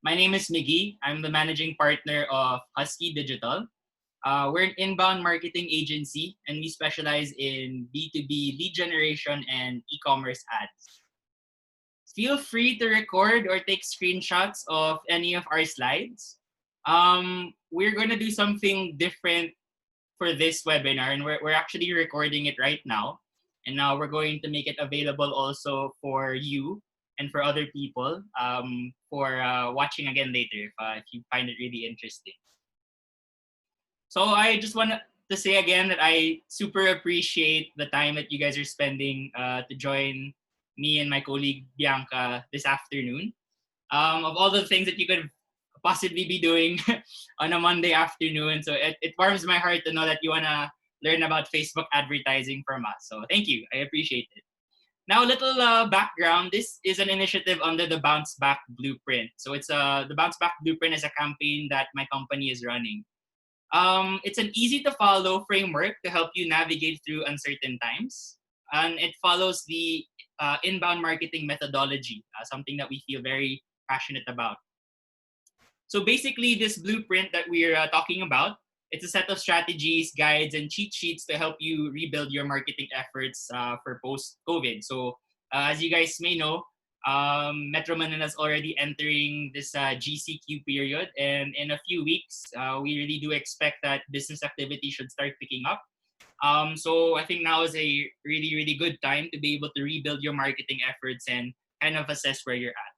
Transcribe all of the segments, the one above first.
My name is Miggy. I'm the managing partner of Huskee Digital. We're an inbound marketing agency and we specialize in B2B lead generation and e-commerce ads. Feel free to record or take screenshots of any of our slides. We're going to do something different for this webinar, and we're actually recording it right now. And now we're going to make it available also for you and for other people for watching again later if you find it really interesting. So I just want to say again that I super appreciate the time that you guys are spending to join me and my colleague Bianca this afternoon. Of all the things that you could possibly be doing on a Monday afternoon. So it warms my heart to know that you want to learn about Facebook advertising from us. So thank you. I appreciate it. Now, a little background. This is an initiative under the Bounce Back Blueprint. So it's the Bounce Back Blueprint is a campaign that my company is running. It's an easy to follow framework to help you navigate through uncertain times. And it follows the inbound marketing methodology, something that we feel very passionate about. So basically, this blueprint that we're talking about, it's a set of strategies, guides, and cheat sheets to help you rebuild your marketing efforts for post-COVID. So as you guys may know, Metro Manila is already entering this GCQ period. And in a few weeks, we really do expect that business activity should start picking up. So I think now is a really, really good time to be able to rebuild your marketing efforts and kind of assess where you're at.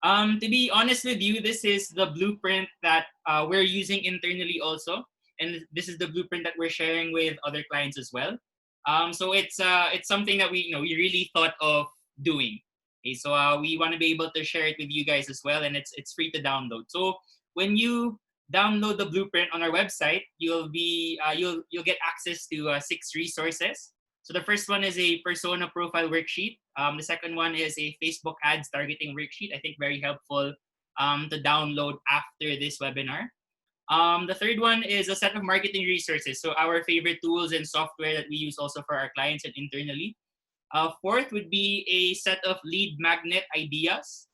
To be honest with you, this is the blueprint that we're using internally also. And this is the blueprint that we're sharing with other clients as well. So it's something that we really thought of doing. Okay, so we want to be able to share it with you guys as well, and it's free to download. So when you download the blueprint on our website, you'll get access to 6 resources. So the first one is a persona profile worksheet. The second one is a Facebook ads targeting worksheet. I think very helpful to download after this webinar. The third one is a set of marketing resources. So our favorite tools and software that we use also for our clients and internally. Fourth would be a set of lead magnet ideas.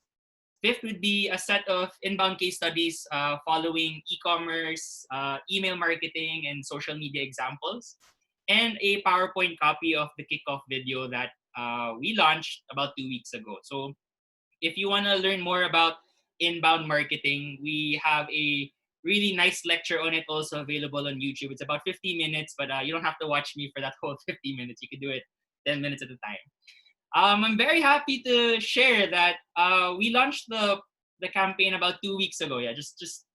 Fifth would be a set of inbound case studies following e-commerce, email marketing, and social media examples. And a PowerPoint copy of the kickoff video that we launched about 2 weeks ago. So if you want to learn more about inbound marketing, we have a really nice lecture on it also available on YouTube. It's about 50 minutes, but you don't have to watch me for that whole 50 minutes. You can do it 10 minutes at a time. I'm very happy to share that we launched the campaign about 2 weeks ago. Yeah, just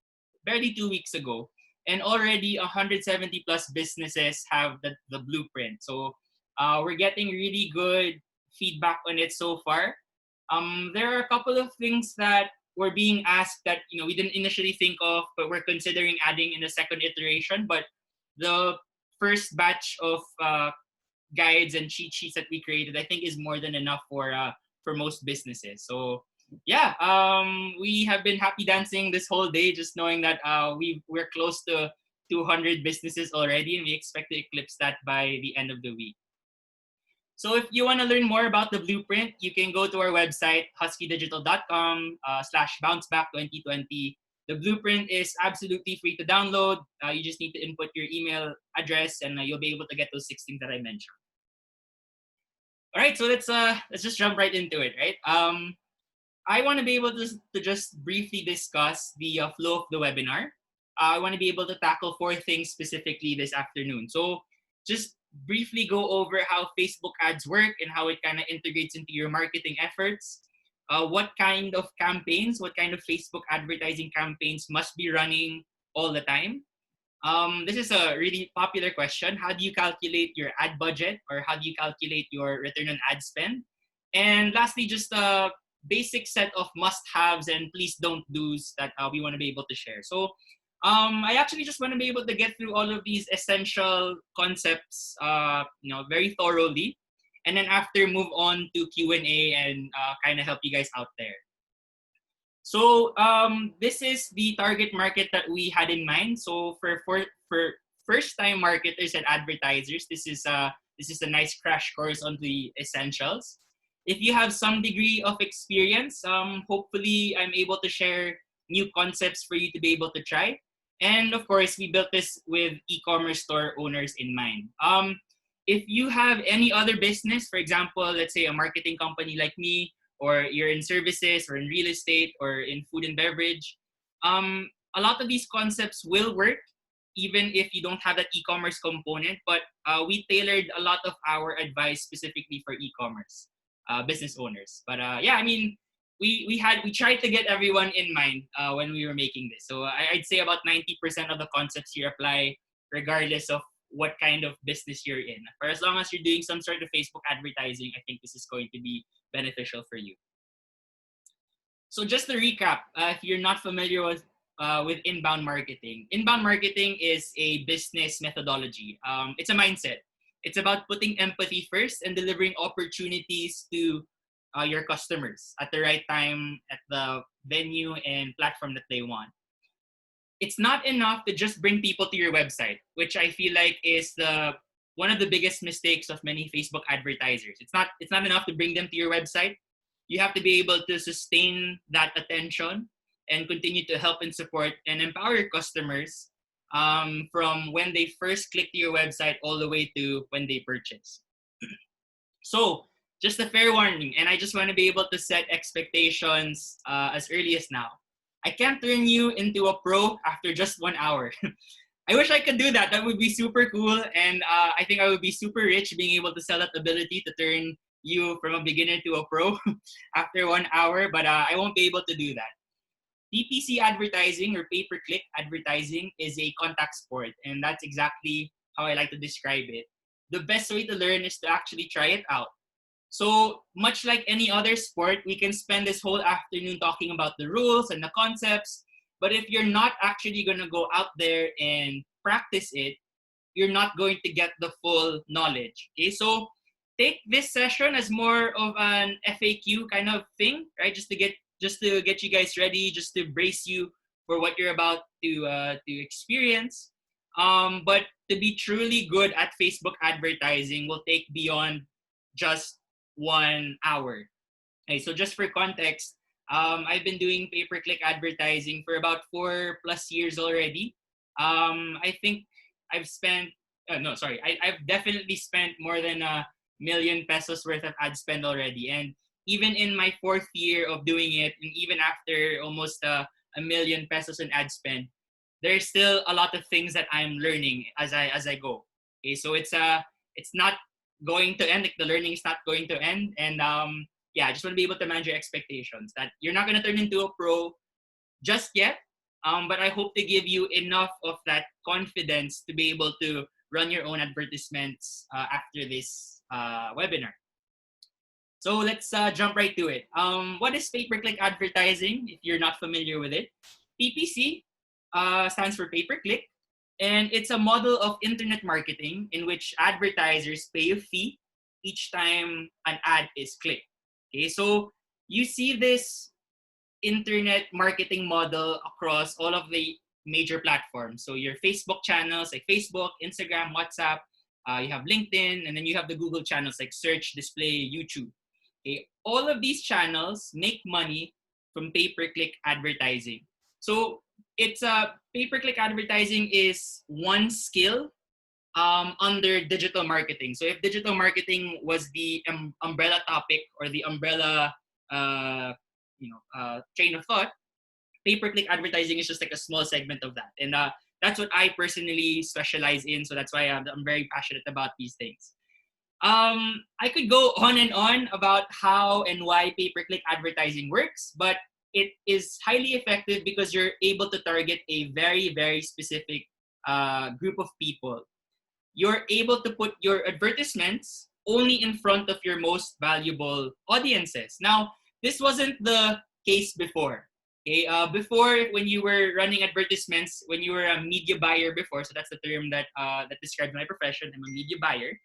barely 2 weeks ago. And already 170 plus businesses have the blueprint. So we're getting really good feedback on it so far. There are a couple of things that were being asked that we didn't initially think of, but we're considering adding in the second iteration. But the first batch of guides and cheat sheets that we created, I think, is more than enough for most businesses. So yeah, we have been happy dancing this whole day, just knowing that we're close to 200 businesses already, and we expect to eclipse that by the end of the week. So if you want to learn more about the blueprint, you can go to our website, huskeedigital.com/bounceback2020. The blueprint is absolutely free to download. You just need to input your email address, and you'll be able to get those 6 things that I mentioned. All right, so let's just jump right into it, right? I want to be able to just briefly discuss the flow of the webinar. I want to be able to tackle 4 things specifically this afternoon. So just briefly go over how Facebook ads work and how it kind of integrates into your marketing efforts. What kind of campaigns, what kind of Facebook advertising campaigns must be running all the time? This is a really popular question. How do you calculate your ad budget, or how do you calculate your return on ad spend? And lastly, just a basic set of must-haves and please don't do's that we want to be able to share. So I actually just want to be able to get through all of these essential concepts very thoroughly, and then after move on to Q&A and kind of help you guys out there. So this is the target market that we had in mind. So for first-time marketers and advertisers, this is a nice crash course on the essentials. if you have some degree of experience, hopefully I'm able to share new concepts for you to be able to try. And of course, we built this with e-commerce store owners in mind. If you have any other business, for example, let's say a marketing company like me, or you're in services or in real estate or in food and beverage, a lot of these concepts will work even if you don't have that e-commerce component, but we tailored a lot of our advice specifically for e-commerce business owners. But yeah, I mean, we tried to get everyone in mind when we were making this. So I'd say about 90% of the concepts here apply regardless of what kind of business you're in. For as long as you're doing some sort of Facebook advertising, I think this is going to be beneficial for you. So just to recap, if you're not familiar with inbound marketing is a business methodology. It's a mindset. It's about putting empathy first and delivering opportunities to your customers at the right time, at the venue and platform that they want. It's not enough to just bring people to your website, which I feel like is one of the biggest mistakes of many Facebook advertisers. It's not enough to bring them to your website. You have to be able to sustain that attention and continue to help and support and empower your customers from when they first click to your website all the way to when they purchase. So just a fair warning, and I just want to be able to set expectations as early as now. I can't turn you into a pro after just 1 hour. I wish I could do that. That would be super cool. And I think I would be super rich being able to sell that ability to turn you from a beginner to a pro after 1 hour, but I won't be able to do that. PPC advertising or pay-per-click advertising is a contact sport, and that's exactly how I like to describe it. The best way to learn is to actually try it out. So much like any other sport, we can spend this whole afternoon talking about the rules and the concepts, but if you're not actually going to go out there and practice it, you're not going to get the full knowledge. Okay, so take this session as more of an FAQ kind of thing, right? Just to get you guys ready, just to brace you for what you're about to experience. But to be truly good at Facebook advertising will take beyond just 1 hour. Okay, so just for context, I've been doing pay-per-click advertising for about 4+ years already. I think I've spent, I've definitely spent more than ₱1 million worth of ad spend already. And even in my 4th year of doing it, and even after almost ₱1 million in ad spend, there's still a lot of things that I'm learning as I go. Okay, so it's not going to end. Like, the learning is not going to end. And yeah, I just want to be able to manage your expectations that you're not going to turn into a pro just yet. But I hope to give you enough of that confidence to be able to run your own advertisements after this webinar. So let's jump right to it. What is pay-per-click advertising if you're not familiar with it? PPC stands for pay-per-click, and it's a model of internet marketing in which advertisers pay a fee each time an ad is clicked. Okay, so you see this internet marketing model across all of the major platforms. So your Facebook channels like Facebook, Instagram, WhatsApp, you have LinkedIn, and then you have the Google channels like search, display, YouTube. Okay, all of these channels make money from pay-per-click advertising. So it's pay-per-click advertising is one skill under digital marketing. So if digital marketing was the umbrella topic or the umbrella train of thought, pay-per-click advertising is just like a small segment of that. And that's what I personally specialize in. So that's why I'm very passionate about these things. I could go on and on about how and why pay-per-click advertising works, but it is highly effective because you're able to target a very, very specific group of people. You're able to put your advertisements only in front of your most valuable audiences. Now, this wasn't the case before. Okay, before, when you were running advertisements, when you were a media buyer before, so that's the term that describes my profession. I'm a media buyer.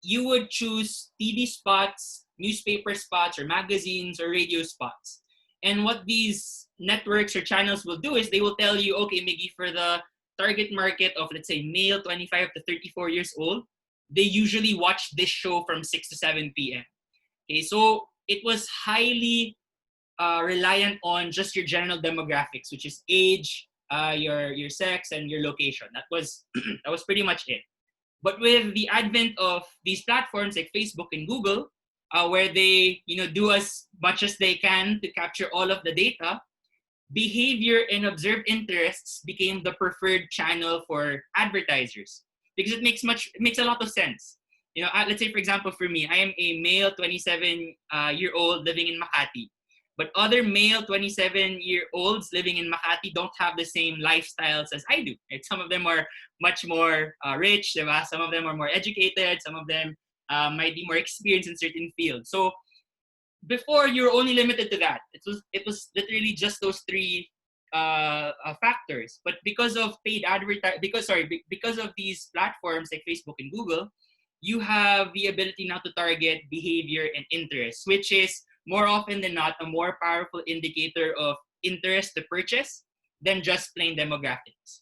You would choose TV spots, newspaper spots, or magazines, or radio spots. And what these networks or channels will do is they will tell you, okay, Miggy, for the target market of, let's say, male 25 to 34 years old, they usually watch this show from 6 to 7 p.m. Okay, so it was highly reliant on just your general demographics, which is age, your sex, and your location. That was that was pretty much it. But with the advent of these platforms like Facebook and Google, where they do as much as they can to capture all of the data, behavior and observed interests became the preferred channel for advertisers because it makes a lot of sense. Let's say for example, for me, I am a male 27 year old living in Makati, but other male 27-year-olds living in Makati don't have the same lifestyles as I do. Right? Some of them are much more rich, diba? Some of them are more educated, some of them might be more experienced in certain fields. So before, you were only limited to that. It was literally just those three factors. But because of because of these platforms like Facebook and Google, you have the ability now to target behavior and interest, which is more often than not a more powerful indicator of interest to purchase than just plain demographics.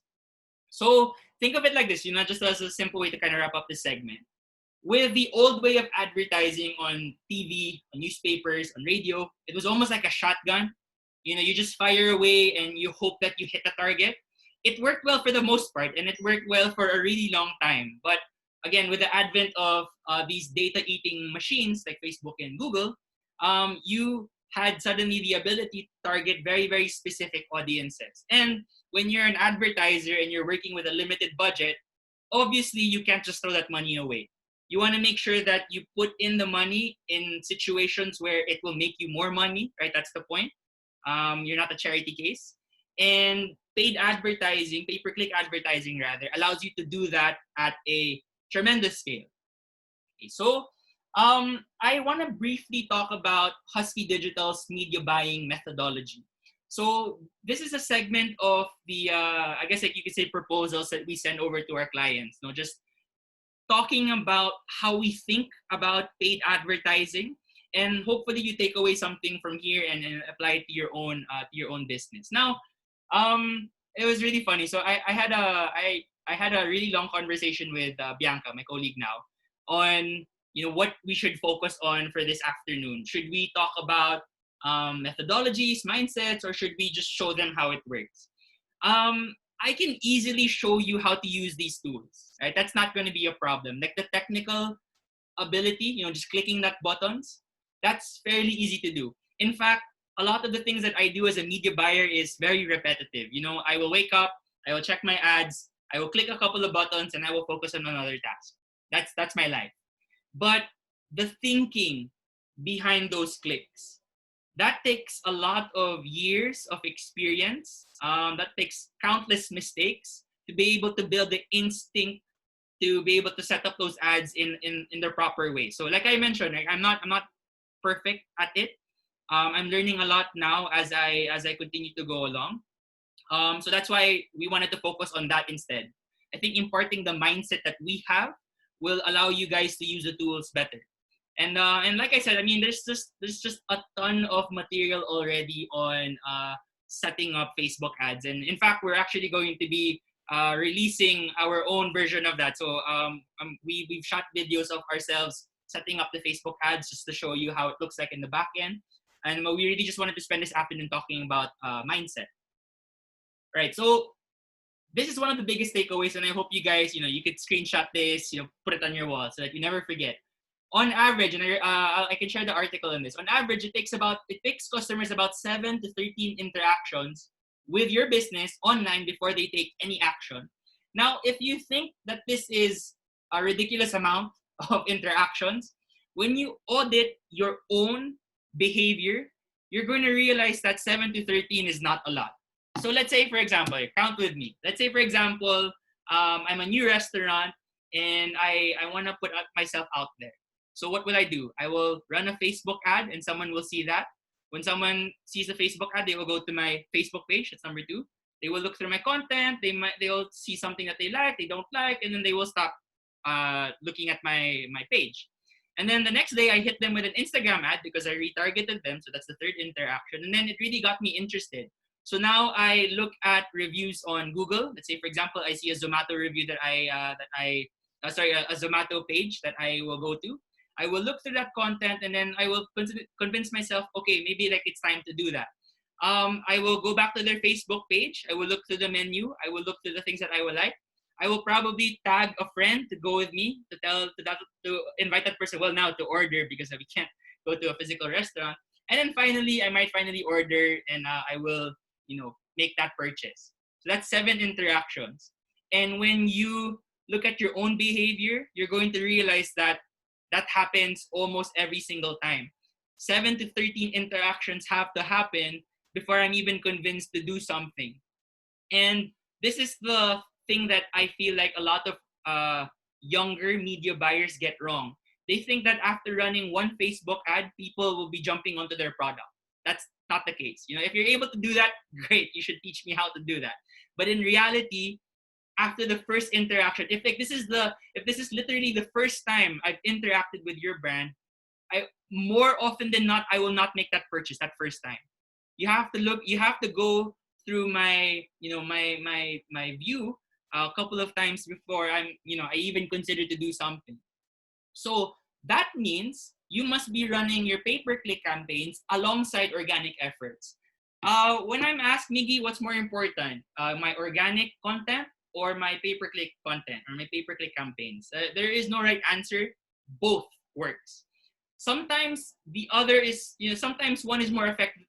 So think of it like this, just as a simple way to kind of wrap up this segment. With the old way of advertising on TV, on newspapers, on radio, it was almost like a shotgun. You just fire away and you hope that you hit the target. It worked well for the most part, and it worked well for a really long time. But again, with the advent of these data-eating machines like Facebook and Google, you had suddenly the ability to target very, very specific audiences. And when you're an advertiser and you're working with a limited budget, obviously you can't just throw that money away. You want to make sure that you put in the money in situations where it will make you more money, right? That's the point. You're not a charity case. And paid advertising, pay-per-click advertising rather, allows you to do that at a tremendous scale. Okay, so I want to briefly talk about Huskee Digital's media buying methodology. So this is a segment of the, I guess like you could say, proposals that we send over to our clients. Just talking about how we think about paid advertising, and hopefully you take away something from here and apply it to your own business. Now, it was really funny. So I had a really long conversation with Bianca, my colleague now, on what we should focus on for this afternoon. Should we talk about methodologies, mindsets, or should we just show them how it works? I can easily show you how to use these tools, right? That's not going to be a problem. Like the technical ability, just clicking that buttons, that's fairly easy to do. In fact, a lot of the things that I do as a media buyer is very repetitive. I will wake up, I will check my ads, I will click a couple of buttons, and I will focus on another task. That's my life. But the thinking behind those clicks, that takes a lot of years of experience. That takes countless mistakes to be able to build the instinct to be able to set up those ads in the proper way. So like I mentioned, I'm not perfect at it. I'm learning a lot now as I continue to go along. So that's why we wanted to focus on that instead. I think imparting the mindset that we have will allow you guys to use the tools better. And like I said, I mean, there's just a ton of material already on setting up Facebook ads. And in fact, we're actually going to be releasing our own version of that. So we've shot videos of ourselves setting up the Facebook ads just to show you how it looks like in the back end. And we really just wanted to spend this afternoon talking about mindset. Right. So this is one of the biggest takeaways, and I hope you guys, you could screenshot this, put it on your wall so that you never forget. On average, and I can share the article on this. On average, it takes customers about 7 to 13 interactions with your business online before they take any action. Now, if you think that this is a ridiculous amount of interactions, when you audit your own behavior, you're going to realize that 7 to 13 is not a lot. So let's say, for example, count with me. Let's say, for example, I'm a new restaurant and I want to put myself out there. So what will I do? I will run a Facebook ad and someone will see that. When someone sees the Facebook ad, they will go to my Facebook page. That's number 2. They will look through my content. They'll see something that they like, they don't like, and then they will stop looking at my page. And then the next day, I hit them with an Instagram ad because I retargeted them. So that's the third interaction. And then it really got me interested. So now I look at reviews on Google. Let's say, for example, I see a Zomato review a Zomato page that I will go to. I will look through that content and then I will convince myself, okay, maybe like it's time to do that. I will go back to their Facebook page. I will look through the menu. I will look through the things that I will like. I will probably tag a friend to go with me to invite that person. Well, now to order because we can't go to a physical restaurant. And then finally, I might finally order and I will, make that purchase. So that's 7 interactions. And when you look at your own behavior, you're going to realize that that happens almost every single time. 7 to 13 interactions have to happen before I'm even convinced to do something. And this is the thing that I feel like a lot of younger media buyers get wrong. They think that after running one Facebook ad, people will be jumping onto their product. That's not the case. If you're able to do that, great. You should teach me how to do that. But in reality, after the first interaction, if this is literally the first time I've interacted with your brand, I more often than not I will not make that purchase that first time. You have to go through my my view a couple of times before I even consider to do something. So that means you must be running your pay-per-click campaigns alongside organic efforts. When I'm asked, Miggy, what's more important, my organic content or my pay-per-click content or my pay-per-click campaigns? There is no right answer. Both works. Sometimes the other is, sometimes one is more effective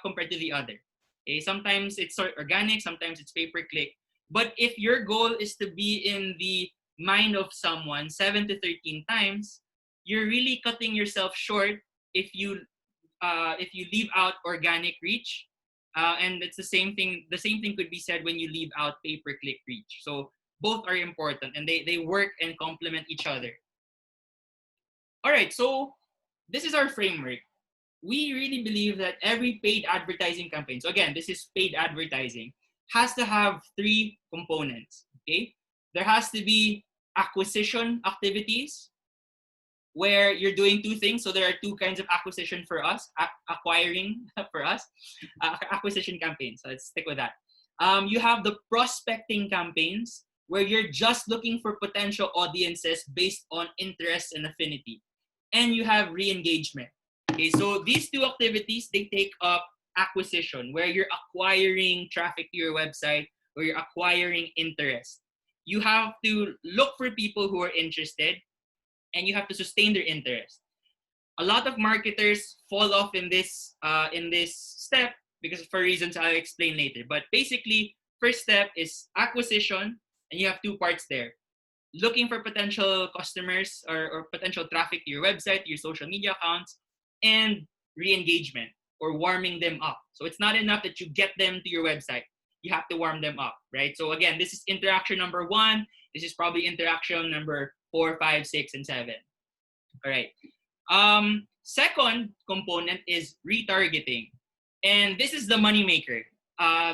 compared to the other. Okay, sometimes it's organic, sometimes it's pay-per-click. But if your goal is to be in the mind of someone 7 to 13 times, you're really cutting yourself short if you leave out organic reach. And it's the same thing. The same thing could be said when you leave out pay-per-click reach. So both are important and they work and complement each other. All right, so this is our framework. We really believe that every paid advertising campaign, so again, this is paid advertising, has to have 3 components. Okay, there has to be acquisition activities where you're doing 2 things. So there are 2 kinds of acquisition for us, acquiring for us, acquisition campaigns. So let's stick with that. You have the prospecting campaigns where you're just looking for potential audiences based on interest and affinity. And you have re-engagement. Okay, so these 2 activities, they take up acquisition, where you're acquiring traffic to your website, or you're acquiring interest. You have to look for people who are interested, and you have to sustain their interest. A lot of marketers fall off in this step because for reasons I'll explain later. But basically, first step is acquisition, and you have 2 parts there. Looking for potential customers or potential traffic to your website, your social media accounts, and re-engagement or warming them up. So it's not enough that you get them to your website. You have to warm them up, right? So again, this is interaction number 1. This is probably interaction number 4, 5, 6, and 7. All right. Second component is retargeting. And this is the moneymaker.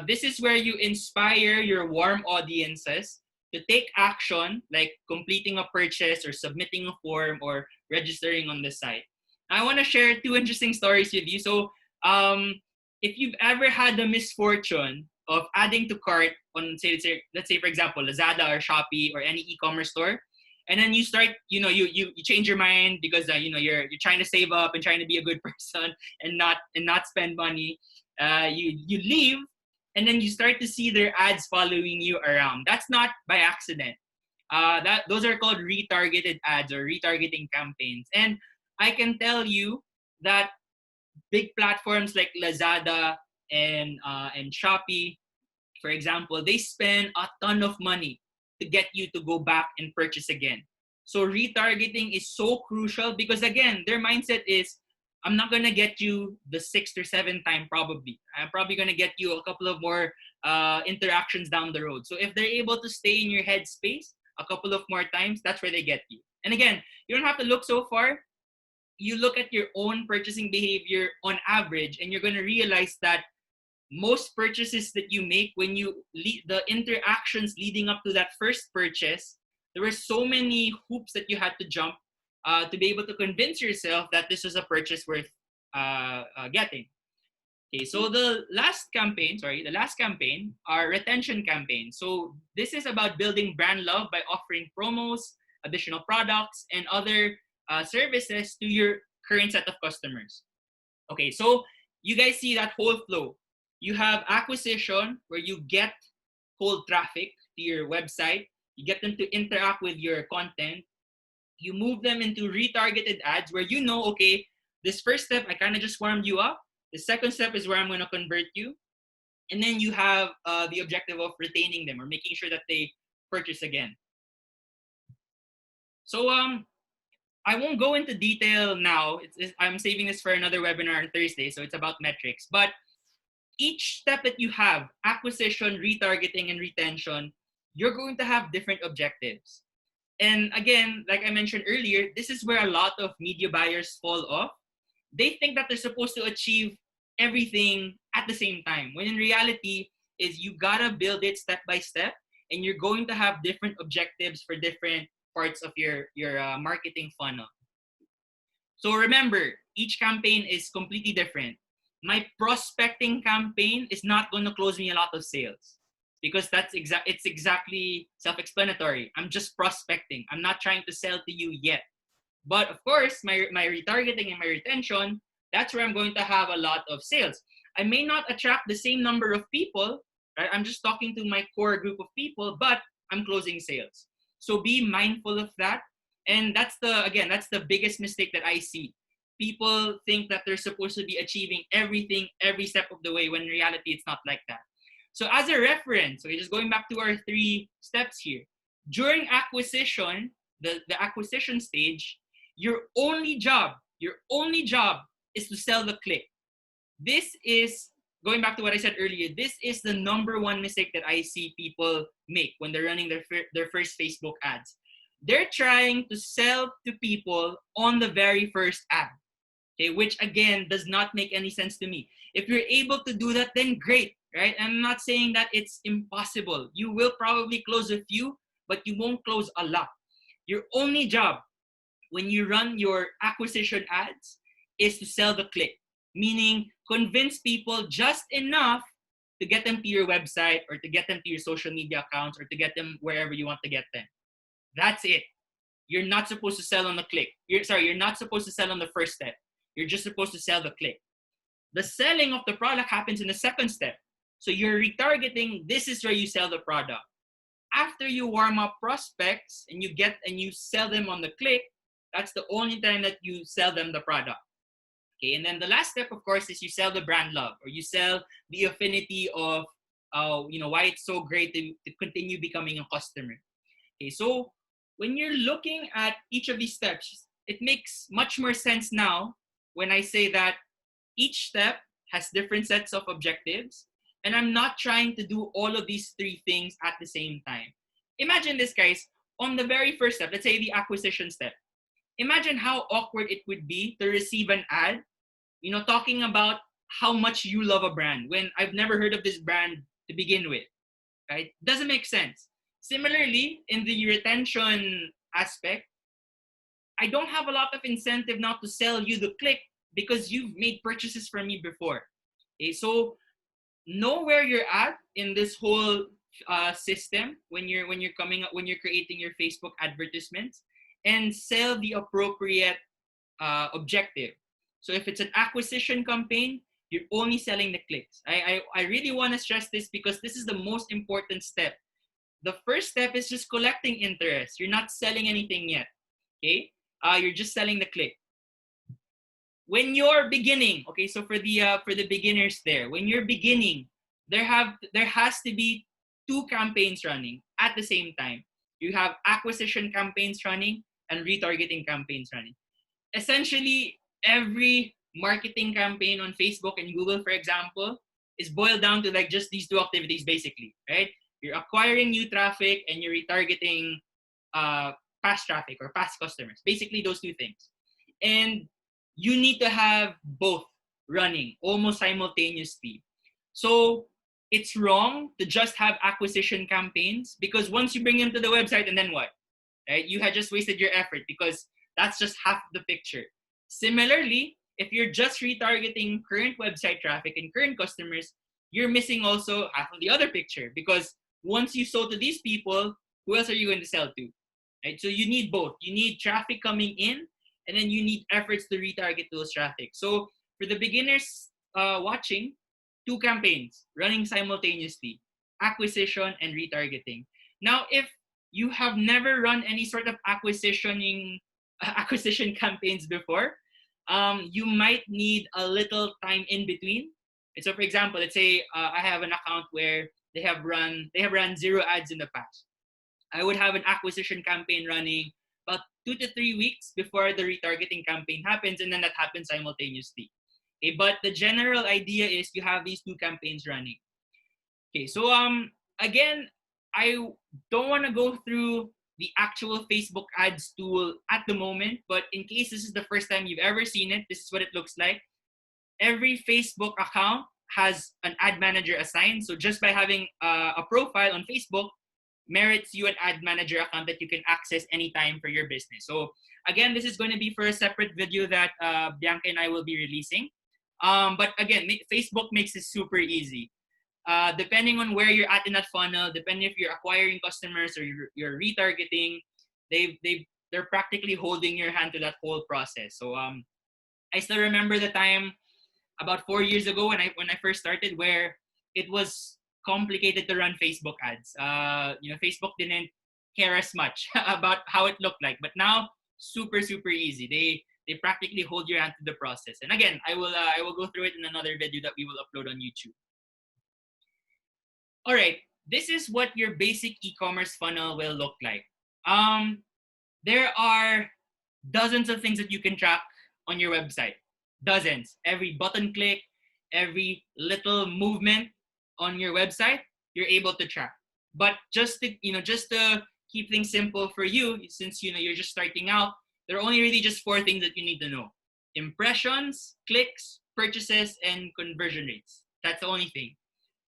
This is where you inspire your warm audiences to take action, like completing a purchase or submitting a form or registering on the site. I want to share 2 interesting stories with you. So if you've ever had the misfortune of adding to cart on, let's say for example, Lazada or Shopee or any e-commerce store, and then you start, you change your mind because you're trying to save up and trying to be a good person and not spend money. You leave, and then you start to see their ads following you around. That's not by accident. Those are called retargeted ads or retargeting campaigns. And I can tell you that big platforms like Lazada and Shopee, for example, they spend a ton of money to get you to go back and purchase again. So retargeting is so crucial because again, their mindset is, I'm not gonna get you the 6th or 7th time probably. I'm probably gonna get you a couple of more interactions down the road. So if they're able to stay in your headspace a couple of more times, that's where they get you. And again, you don't have to look so far. You look at your own purchasing behavior on average, and you're gonna realize that most purchases that you make, when you the interactions leading up to that first purchase, there were so many hoops that you had to jump to be able to convince yourself that this was a purchase worth getting. Okay, so the last campaign are retention campaigns. So this is about building brand love by offering promos, additional products, and other services to your current set of customers. Okay, so you guys see that whole flow. You have acquisition where you get cold traffic to your website. You get them to interact with your content. You move them into retargeted ads where you know, okay, this first step, I kind of just warmed you up. The second step is where I'm going to convert you. And then you have the objective of retaining them or making sure that they purchase again. So I won't go into detail now. I'm saving this for another webinar on Thursday, so it's about metrics. But each step that you have, acquisition, retargeting, and retention, you're going to have different objectives. And again, like I mentioned earlier, this is where a lot of media buyers fall off. They think that they're supposed to achieve everything at the same time, when in reality is you gotta build it step by step, and you're going to have different objectives for different parts of your marketing funnel. So remember, each campaign is completely different. My prospecting campaign is not going to close me a lot of sales because it's exactly self-explanatory. I'm just prospecting. I'm not trying to sell to you yet. But of course, my retargeting and my retention, that's where I'm going to have a lot of sales. I may not attract the same number of people, right? I'm just talking to my core group of people, but I'm closing sales. So be mindful of that. And that's the biggest mistake that I see. People think that they're supposed to be achieving everything every step of the way, when in reality, it's not like that. So as a reference, okay, just going back to our 3 steps here. During acquisition, the acquisition stage, your only job is to sell the click. This is, going back to what I said earlier, this is the number 1 mistake that I see people make when they're running their first Facebook ads. They're trying to sell to people on the very first ad, okay, which again does not make any sense to me. If you're able to do that, then great, right? I'm not saying that it's impossible. You will probably close a few, but you won't close a lot. Your only job when you run your acquisition ads is to sell the click, meaning convince people just enough to get them to your website or to get them to your social media accounts or to get them wherever you want to get them. That's it. You're not supposed to sell on the click. You're not supposed to sell on the first step. You're just supposed to sell the click. The selling of the product happens in the second step. So you're retargeting, this is where you sell the product. After you warm up prospects and you sell them on the click, that's the only time that you sell them the product. Okay, and then the last step, of course, is you sell the brand love, or you sell the affinity of why it's so great to continue becoming a customer. Okay, so when you're looking at each of these steps, it makes much more sense now when I say that each step has different sets of objectives, and I'm not trying to do all of these 3 things at the same time. Imagine this, guys. On the very first step, let's say the acquisition step. Imagine how awkward it would be to receive an ad, talking about how much you love a brand when I've never heard of this brand to begin with, right? Doesn't make sense. Similarly, in the retention aspect, I don't have a lot of incentive now to sell you the click because you've made purchases from me before. Okay, so know where you're at in this whole system when you're creating your Facebook advertisements, and sell the appropriate objective. So if it's an acquisition campaign, you're only selling the clicks. I really want to stress this because this is the most important step. The first step is just collecting interest. You're not selling anything yet. Okay? You're just selling the click. When you're beginning, okay, so for the beginners there, when you're beginning, there has to be 2 campaigns running at the same time. You have acquisition campaigns running and retargeting campaigns running. Essentially, every marketing campaign on Facebook and Google, for example, is boiled down to like just these 2 activities basically, right? You're acquiring new traffic and you're retargeting past traffic or past customers. Basically, those 2 things. And you need to have both running almost simultaneously. So it's wrong to just have acquisition campaigns, because once you bring them to the website, and then what? Right? You had just wasted your effort because that's just half the picture. Similarly, if you're just retargeting current website traffic and current customers, you're missing also half of the other picture, because once you sold to these people, who else are you going to sell to? Right? So you need both. You need traffic coming in and then you need efforts to retarget those traffic. So for the beginners watching, 2 campaigns running simultaneously, acquisition and retargeting. Now, if you have never run any sort of acquisition campaigns before, you might need a little time in between. And so, for example, let's say I have an account where they have run 0 ads in the past. I would have an acquisition campaign running about 2 to 3 weeks before the retargeting campaign happens, and then that happens simultaneously. Okay, but the general idea is you have these 2 campaigns running. Okay, so again, I don't want to go through the actual Facebook ads tool at the moment, but in case this is the first time you've ever seen it, this is what it looks like. Every Facebook account has an ad manager assigned. So just by having a profile on Facebook merits you an ad manager account that you can access anytime for your business. So again, this is going to be for a separate video that Bianca and I will be releasing. But again, Facebook makes it super easy. Depending on where you're at in that funnel, depending if you're acquiring customers or you're retargeting, they're practically holding your hand to that whole process. So I still remember the time about 4 years ago when I first started, where it was complicated to run Facebook ads. Facebook didn't care as much about how it looked like, but now super easy. They practically hold your hand to the process. And again, I will go through it in another video that we will upload on YouTube. All right, this is what your basic e-commerce funnel will look like. There are dozens of things that you can track on your website. Dozens. Every button click, every little movement on your website, you're able to track. But just to keep things simple for you, since you're just starting out, there are only really just 4 things that you need to know: impressions, clicks, purchases, and conversion rates. That's the only thing.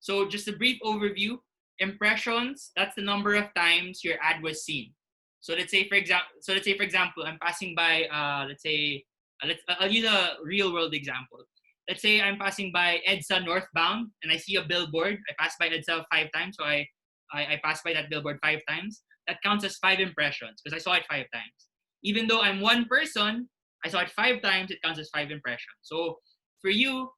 So just a brief overview: impressions, that's the number of times your ad was seen. So let's say for example, I'm passing by I'll use a real world example. Let's say I'm passing by EDSA northbound and I see a billboard. I pass by EDSA 5 times, so I pass by that billboard 5 times. That counts as 5 impressions because I saw it 5 times. Even though I'm one person, I saw it 5 times, it counts as 5 impressions. So for you,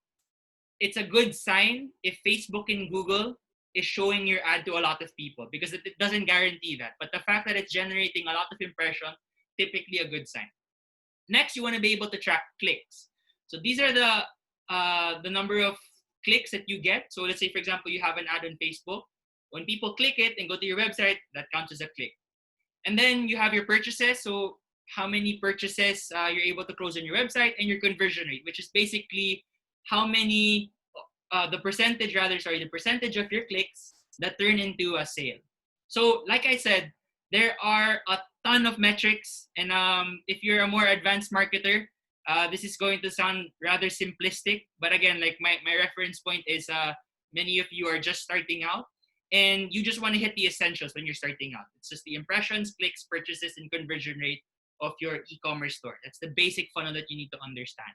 it's a good sign if Facebook and Google is showing your ad to a lot of people, because it doesn't guarantee that. But the fact that it's generating a lot of impressions, typically a good sign. Next, you want to be able to track clicks. So these are the number of clicks that you get. So let's say, for example, you have an ad on Facebook. When people click it and go to your website, that counts as a click. And then you have your purchases. So how many purchases you're able to close on your website, and your conversion rate, which is basically how many, the percentage of your clicks that turn into a sale. So like I said, there are a ton of metrics, and if you're a more advanced marketer, this is going to sound rather simplistic, but again, like my reference point is many of you are just starting out and you just want to hit the essentials when you're starting out. It's just the impressions, clicks, purchases, and conversion rate of your e-commerce store. That's the basic funnel that you need to understand.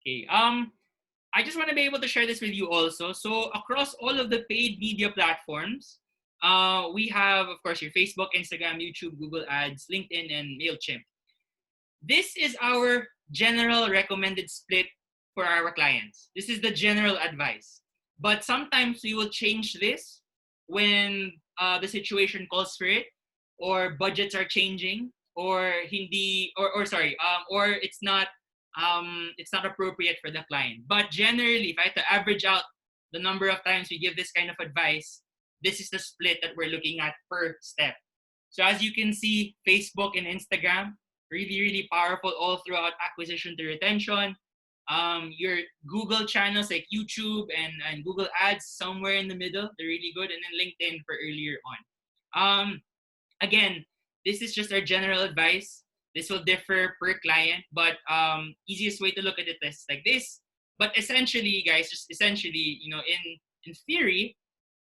Okay, I just want to be able to share this with you also. So across all of the paid media platforms, we have, of course, your Facebook, Instagram, YouTube, Google Ads, LinkedIn, and MailChimp. This is our general recommended split for our clients. This is the general advice. But sometimes we will change this when the situation calls for it, or budgets are changing, or it's not appropriate for the client. But generally, if I had to average out the number of times we give this kind of advice, this is the split that we're looking at per step. So as you can see, Facebook and Instagram, really powerful all throughout acquisition to retention. Your Google channels like YouTube and Google Ads, somewhere in the middle, they're really good. And then LinkedIn for earlier on. Again, this is just our general advice. This will differ per client, but easiest way to look at it is like this. But essentially, guys, in theory,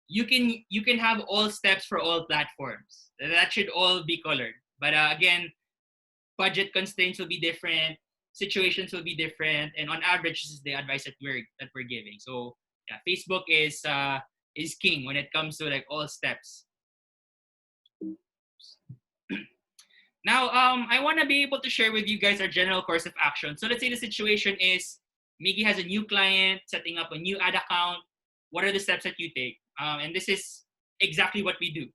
you can have all steps for all platforms. That should all be colored. But again, budget constraints will be different, situations will be different, and on average, this is the advice that we're giving. So yeah, Facebook is king when it comes to like all steps. Now, I want to be able to share with you guys our general course of action. So let's say the situation is Miggy has a new client, setting up a new ad account. What are the steps that you take? And this is exactly what we do.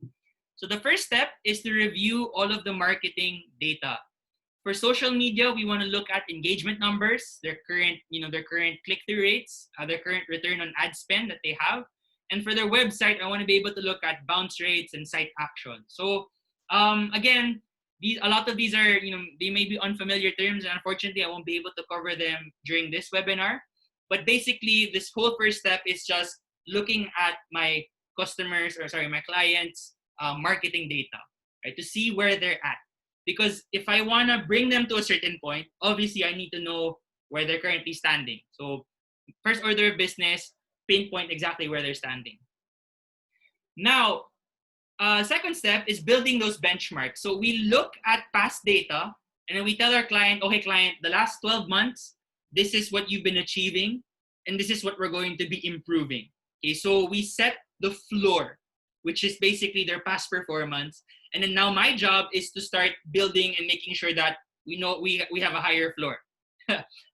So the first step is to review all of the marketing data. For social media, we want to look at engagement numbers, their current, their current click-through rates, their current return on ad spend that they have. And for their website, I want to be able to look at bounce rates and site action. So again, a lot of these are, they may be unfamiliar terms, and unfortunately, I won't be able to cover them during this webinar. But basically, this whole first step is just looking at my my clients' marketing data, right, to see where they're at. Because if I want to bring them to a certain point, obviously I need to know where they're currently standing. So first order of business, pinpoint exactly where they're standing. Now, second step is building those benchmarks. So we look at past data and then we tell our client, okay, client, the last 12 months, this is what you've been achieving and this is what we're going to be improving. Okay, so we set the floor, which is basically their past performance. And then now my job is to start building and making sure that we know we have a higher floor,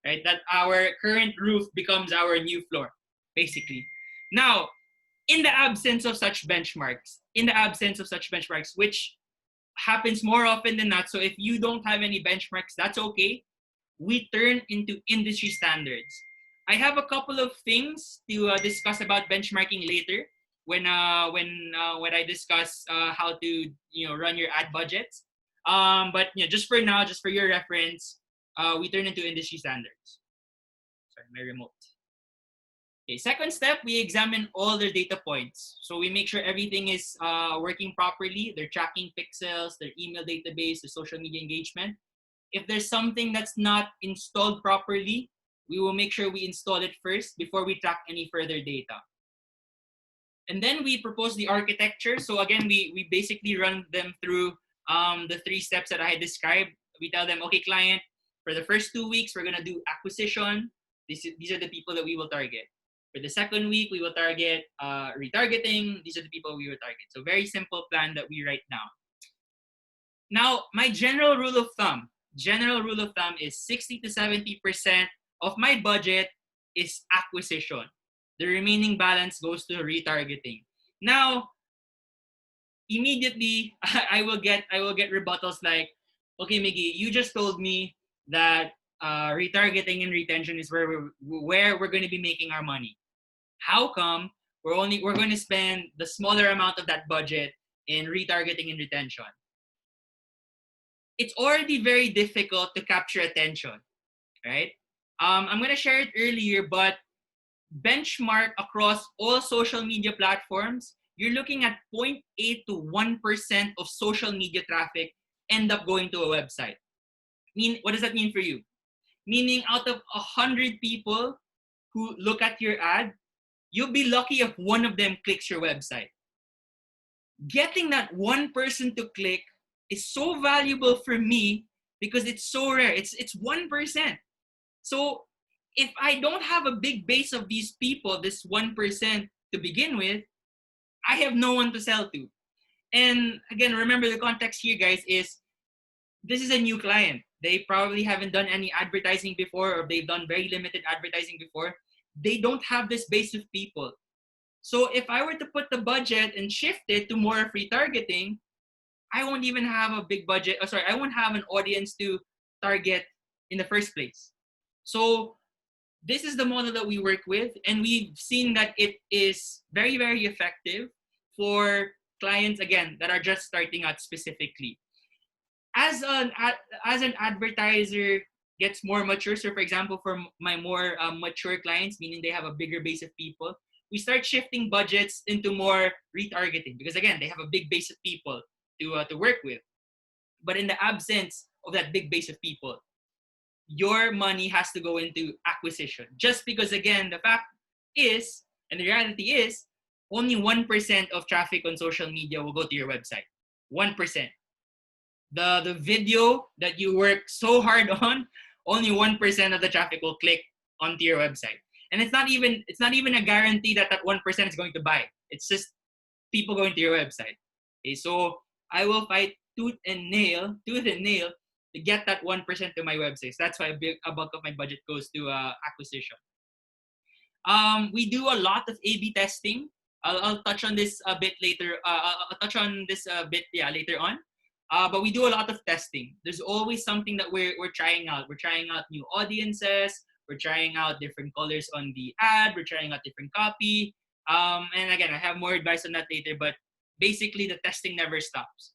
right? That our current roof becomes our new floor, basically. Now, in the absence of such benchmarks, which happens more often than not. So if you don't have any benchmarks, that's okay. We turn into industry standards. I have a couple of things to discuss about benchmarking later when I discuss how to run your ad budgets. But just for now, just for your reference, we turn into industry standards. Sorry, my remote. Okay, second step, we examine all their data points. So we make sure everything is working properly. They're tracking pixels, their email database, their social media engagement. If there's something that's not installed properly, we will make sure we install it first before we track any further data. And then we propose the architecture. So again, we basically run them through the 3 steps that I described. We tell them, okay, client, for the first 2 weeks, we're gonna do acquisition. These are the people that we will target. For the second week, we will target retargeting. These are the people we will target. So very simple plan that we write down. Now, my general rule of thumb is 60 to 70% of my budget is acquisition. The remaining balance goes to retargeting. Now, immediately I will get rebuttals like, okay, Miggy, you just told me that retargeting and retention is where we're going to be making our money. How come we're going to spend the smaller amount of that budget in retargeting and retention? It's already very difficult to capture attention, right? I'm going to share it earlier, but benchmark across all social media platforms, you're looking at 0.8 to 1% of social media traffic end up going to a website. What does that mean for you? Meaning out of 100 people who look at your ad, you'll be lucky if one of them clicks your website. Getting that one person to click is so valuable for me because it's so rare. It's 1%. So if I don't have a big base of these people, this 1% to begin with, I have no one to sell to. And again, remember the context here, guys, is this is a new client. They probably haven't done any advertising before, or they've done very limited advertising before. They don't have this base of people. So if I were to put the budget and shift it to more of retargeting, I won't even have a big budget. I won't have an audience to target in the first place. So this is the model that we work with, and we've seen that it is very, very effective for clients, again, that are just starting out specifically. As an advertiser gets more mature, so for example, for my more mature clients, meaning they have a bigger base of people, we start shifting budgets into more retargeting because, again, they have a big base of people to work with. But in the absence of that big base of people, your money has to go into acquisition. Just because, again, the fact is, and the reality is, only 1% of traffic on social media will go to your website. 1%. The video that you work so hard on, only 1% of the traffic will click onto your website. And it's not even a guarantee that 1% is going to buy. It's just people going to your website. Okay, so I will fight tooth and nail to get that 1% to my websites. That's why a bulk of my budget goes to acquisition. We do a lot of A/B testing. I'll touch on this a bit later. I'll touch on this a bit, later on. But we do a lot of testing. There's always something that we're trying out. We're trying out new audiences. We're trying out different colors on the ad. We're trying out different copy. And again, I have more advice on that later. But basically, the testing never stops.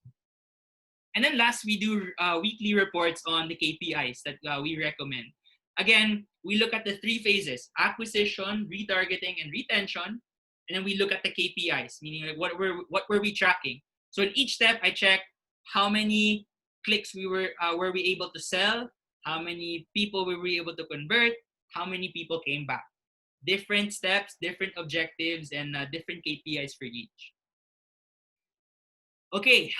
And then last, we do weekly reports on the KPIs that we recommend. Again, we look at the 3 phases: acquisition, retargeting, and retention. And then we look at the KPIs, meaning like what were we tracking. So in each step, I check how many clicks were we able to sell, how many people were we able to convert, how many people came back. Different steps, different objectives, and different KPIs for each. Okay,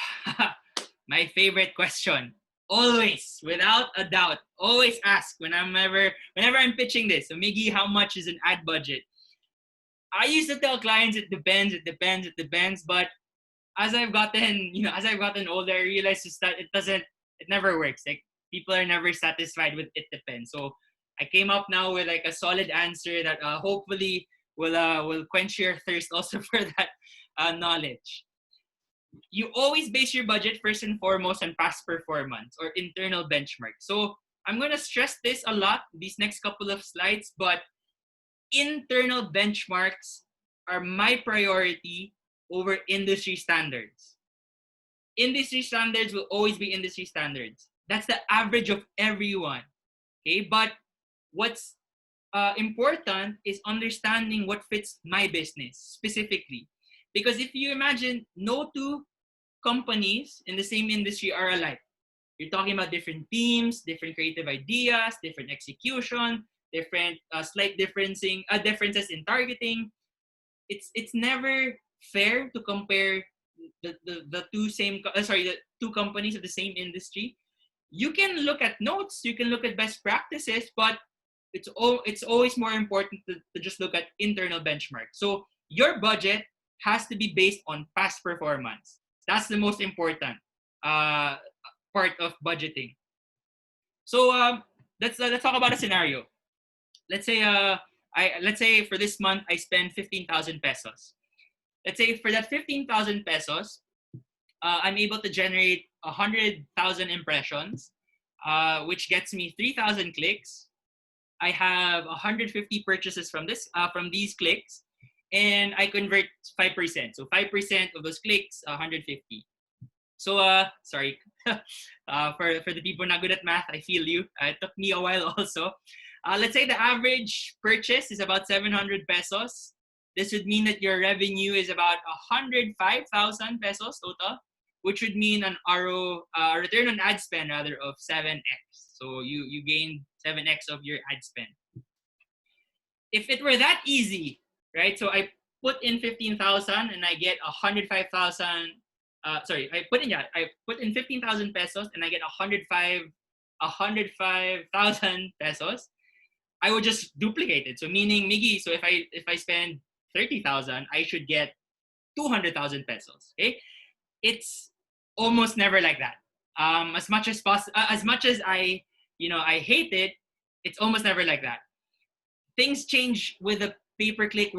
my favorite question. Always, without a doubt, always ask whenever I'm pitching this. So Miggy, how much is an ad budget? I used to tell clients it depends. But as I've gotten older, I realized that it never works. Like, people are never satisfied with it depends. So I came up now with like a solid answer that hopefully will quench your thirst also for that knowledge. You always base your budget first and foremost on past performance or internal benchmark. So I'm going to stress this a lot these next couple of slides, but internal benchmarks are my priority over industry standards. Industry standards will always be industry standards. That's the average of everyone. Okay, but what's important is understanding what fits my business specifically. Because if you imagine, no 2 companies in the same industry are alike. You're talking about different teams, different creative ideas, different execution, different slight differences in targeting. It's never fair to compare the 2 companies of the same industry. You can look at notes, you can look at best practices, but it's always more important to just look at internal benchmark. So your budget has to be based on past performance. That's the most important part of budgeting. So let's talk about a scenario. Let's say for this month I spend 15,000 pesos. Let's say for that 15,000 pesos, I'm able to generate 100,000 impressions, which gets me 3,000 clicks. I have 150 purchases from these clicks, and I convert 5%. So 5% of those clicks, 150. So sorry, for the people not good at math, I feel you. It took me a while also. Let's say the average purchase is about 700 pesos. This would mean that your revenue is about 105,000 pesos total, which would mean an return on ad spend rather of 7x. So you gain 7x of your ad spend. If it were that easy, right? So I put in 15,000 and I get 105,000. I put in 15,000 pesos and I get 105,000 pesos. I would just duplicate it. So meaning, Miggy, so if I spend 30,000, I should get 200,000 pesos. Okay, it's almost never like that. As much as I hate it, it's almost never like that. Things change with the pay-per-click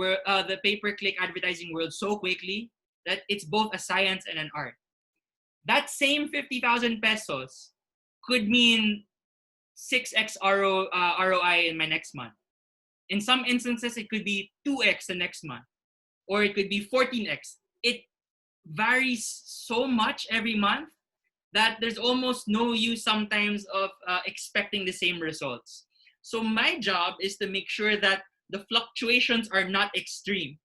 advertising world so quickly that it's both a science and an art. That same 50,000 pesos could mean 6x ROI in my next month. In some instances, it could be 2x the next month, or it could be 14x. It varies so much every month that there's almost no use sometimes of expecting the same results. So my job is to make sure that the fluctuations are not extreme,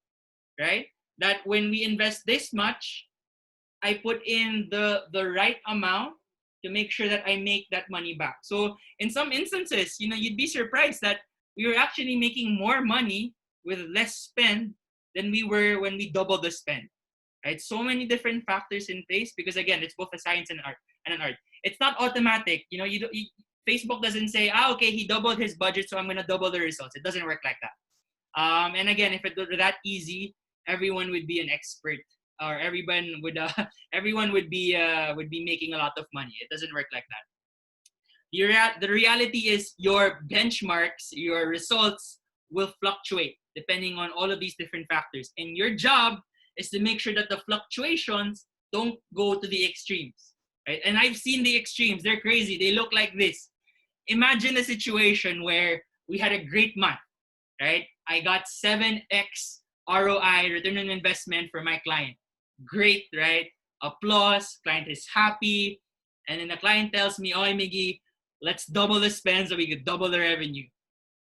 right? That when we invest this much, I put in the right amount to make sure that I make that money back. So in some instances, you'd be surprised that we were actually making more money with less spend than we were when we doubled the spend, right? So many different factors in place because, again, it's both a science and an art. It's not automatic. Facebook doesn't say, okay, he doubled his budget, so I'm going to double the results. It doesn't work like that. And again, if it were that easy, everyone would be an expert or everyone would be making a lot of money. It doesn't work like that. The reality is your benchmarks, your results will fluctuate depending on all of these different factors. And your job is to make sure that the fluctuations don't go to the extremes, right? And I've seen the extremes. They're crazy. They look like this. Imagine a situation where we had a great month, right? I got 7x ROI, return on investment, for my client. Great, right? Applause, client is happy. And then the client tells me, oh, Miggy, let's double the spend so we could double the revenue.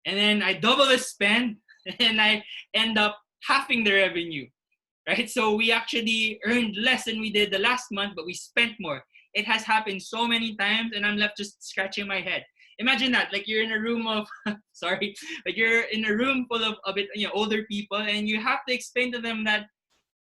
And then I double the spend and I end up halving the revenue, right? So we actually earned less than we did the last month, but we spent more. It has happened so many times and I'm left just scratching my head. Imagine that, like you're in a room of, sorry, like you're in a room full of a bit, older people, and you have to explain to them that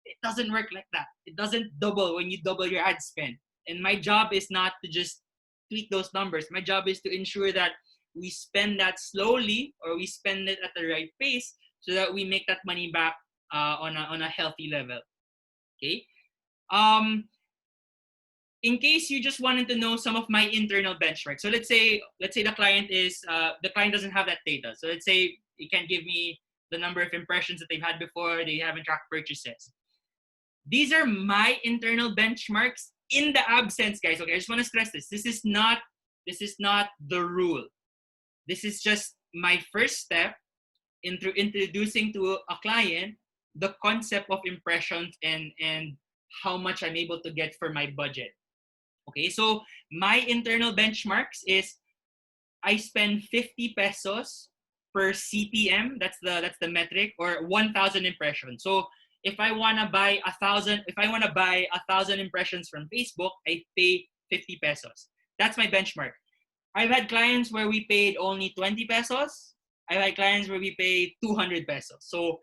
it doesn't work like that. It doesn't double when you double your ad spend. And my job is not to just tweak those numbers. My job is to ensure that we spend that slowly, or we spend it at the right pace, so that we make that money back on a healthy level. Okay. In case you just wanted to know some of my internal benchmarks. So let's say the client doesn't have that data. So let's say you can't give me the number of impressions that they've had before, they haven't tracked purchases. These are my internal benchmarks in the absence, guys. Okay, I just want to stress this. This is not the rule. This is just my first step into introducing to a client the concept of impressions and how much I'm able to get for my budget. Okay, so my internal benchmarks is I spend 50 pesos per CPM. That's the metric, or 1,000 impressions. So if I wanna buy 1,000 impressions from Facebook, I pay 50 pesos. That's my benchmark. I've had clients where we paid only 20 pesos. I've had clients where we paid 200 pesos. So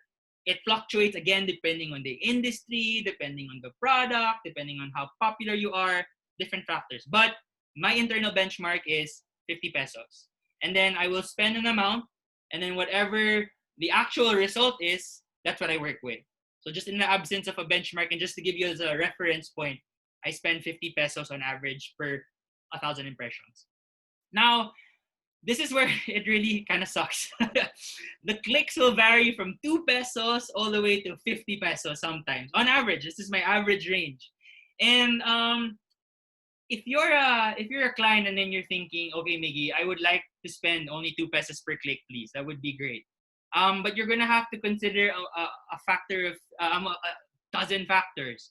it fluctuates again depending on the industry, depending on the product, depending on how popular you are, different factors. But my internal benchmark is 50 pesos. And then I will spend an amount, and then whatever the actual result is, that's what I work with. So just in the absence of a benchmark, and just to give you as a reference point, I spend 50 pesos on average per 1,000 impressions. Now, this is where it really kind of sucks. The clicks will vary from 2 pesos all the way to 50 pesos sometimes. On average, this is my average range. And if you're a client and then you're thinking, okay, Miggy, I would like to spend only 2 pesos per click, please. That would be great. But you're gonna have to consider a factor of a dozen factors.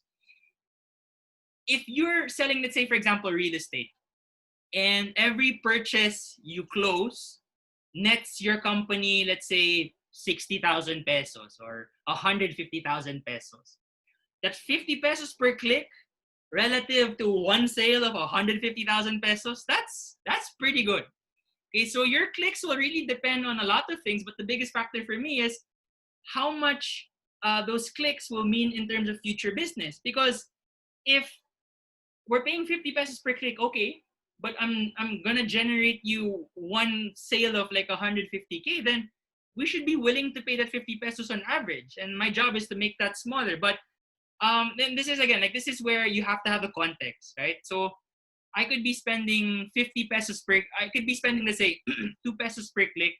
If you're selling, let's say, for example, real estate, and every purchase you close nets your company, let's say, 60,000 pesos or 150,000 pesos. That's 50 pesos per click relative to one sale of 150,000 pesos. That's pretty good. Okay, so your clicks will really depend on a lot of things, but the biggest factor for me is how much those clicks will mean in terms of future business. Because if we're paying 50 pesos per click, okay, but I'm gonna generate you one sale of like 150K, then we should be willing to pay that 50 pesos on average. And my job is to make that smaller. But then this is again, like, this is where you have to have the context, right? So I could be spending 50 pesos I could be spending, let's say, 2 pesos per click,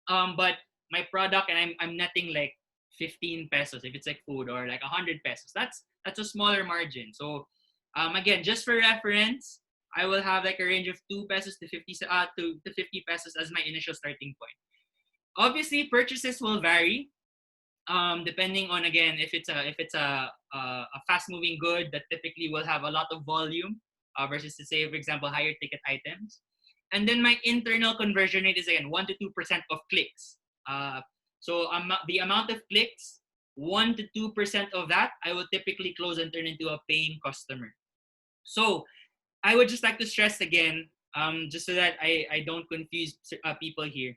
but my product, and I'm netting like 15 pesos if it's like food, or like 100 pesos. That's a smaller margin. So again, just for reference, I will have like a range of 2 pesos to 50 pesos as my initial starting point. Obviously, purchases will vary depending on, again, if it's a fast moving good that typically will have a lot of volume versus, to say, for example, higher ticket items. And then my internal conversion rate is, again, 1 to 2% of clicks. So the amount of clicks, 1 to 2% of that, I will typically close and turn into a paying customer. So I would just like to stress again, just so that I don't confuse people here.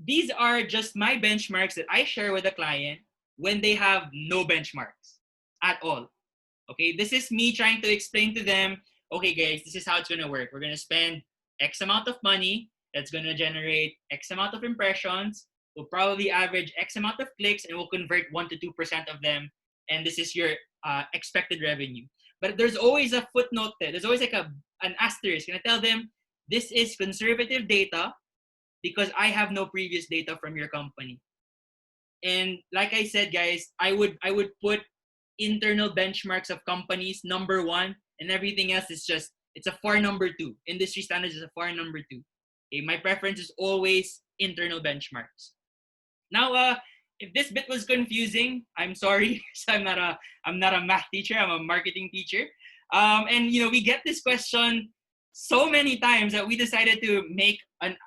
These are just my benchmarks that I share with the client when they have no benchmarks at all. Okay, this is me trying to explain to them, okay, guys, this is how it's going to work. We're going to spend X amount of money. That's going to generate X amount of impressions. We'll probably average X amount of clicks, and we'll convert 1 to 2% of them and this is your expected revenue. But there's always a footnote there. There's always like an asterisk. And I tell them, this is conservative data because I have no previous data from your company. And like I said, guys, I would put internal benchmarks of companies number one, and everything else is just, it's a far number two. Industry standards is a far number two. Okay, my preference is always internal benchmarks. Now, if this bit was confusing, I'm sorry. I'm not a math teacher. I'm a marketing teacher. And we get this question so many times that we decided to make an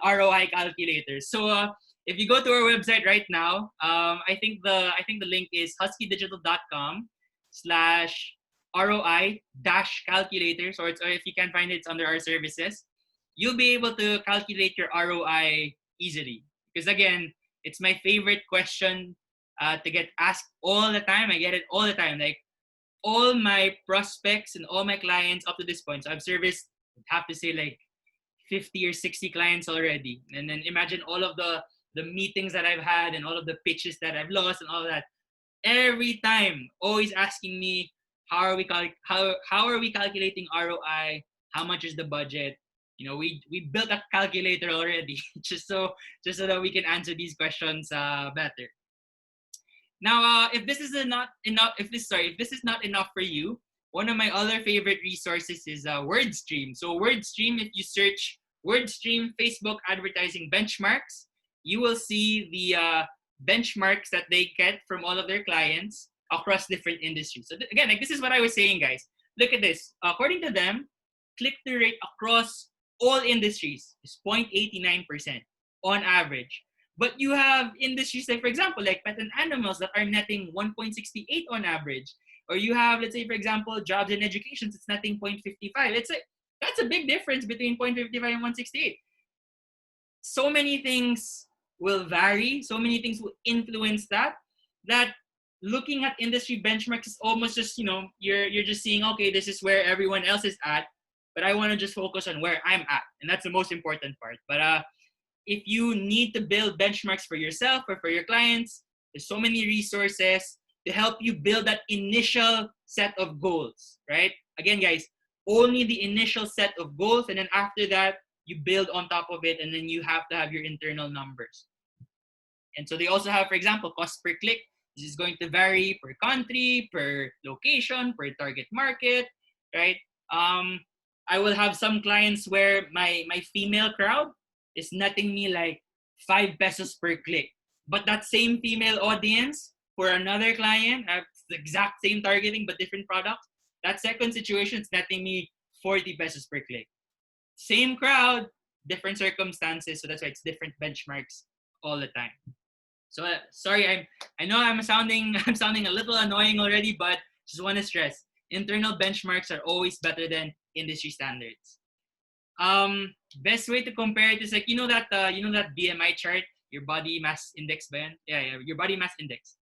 ROI calculator. So if you go to our website right now, I think the link is huskeedigital.com/ROI dash calculators, or if you can find it, it's under our services. You'll be able to calculate your ROI easily. Because again, it's my favorite question to get asked all the time. I get it all the time. Like all my prospects and all my clients up to this point. So I've serviced, have to say, like 50 or 60 clients already. And then imagine all of the meetings that I've had and all of the pitches that I've lost and all that. Every time, always asking me, how are we calculating ROI? How much is the budget? We built a calculator already just so that we can answer these questions better. Now, if this is not enough for you, one of my other favorite resources is WordStream. So WordStream, if you search WordStream Facebook advertising benchmarks, you will see the benchmarks that they get from all of their clients across different industries. So again, like this is what I was saying, guys. Look at this. According to them, click-through rate across all industries is 0.89% on average. But you have industries like, for example, like pet and animals that are netting 1.68 on average. Or you have, let's say, for example, jobs and education, it's netting 0.55. That's a big difference between 0.55 and 168. So many things will vary. So many things will influence that looking at industry benchmarks is almost just, you're just seeing, okay, this is where everyone else is at, but I want to just focus on where I'm at. And that's the most important part. But if you need to build benchmarks for yourself or for your clients, there's so many resources to help you build that initial set of goals, right? Again, guys, only the initial set of goals, and then after that, you build on top of it, and then you have to have your internal numbers. And so they also have, for example, cost per click. This is going to vary per country, per location, per target market, right? I will have some clients where my female crowd is netting me like 5 pesos per click. But that same female audience for another client, I have the exact same targeting but different products. That second situation is netting me 40 pesos per click. Same crowd, different circumstances. So that's why it's different benchmarks all the time. So sorry, I know I'm sounding a little annoying already, but just want to stress, internal benchmarks are always better than industry standards. Best way to compare it is like that BMI chart, your body mass index, your body mass index.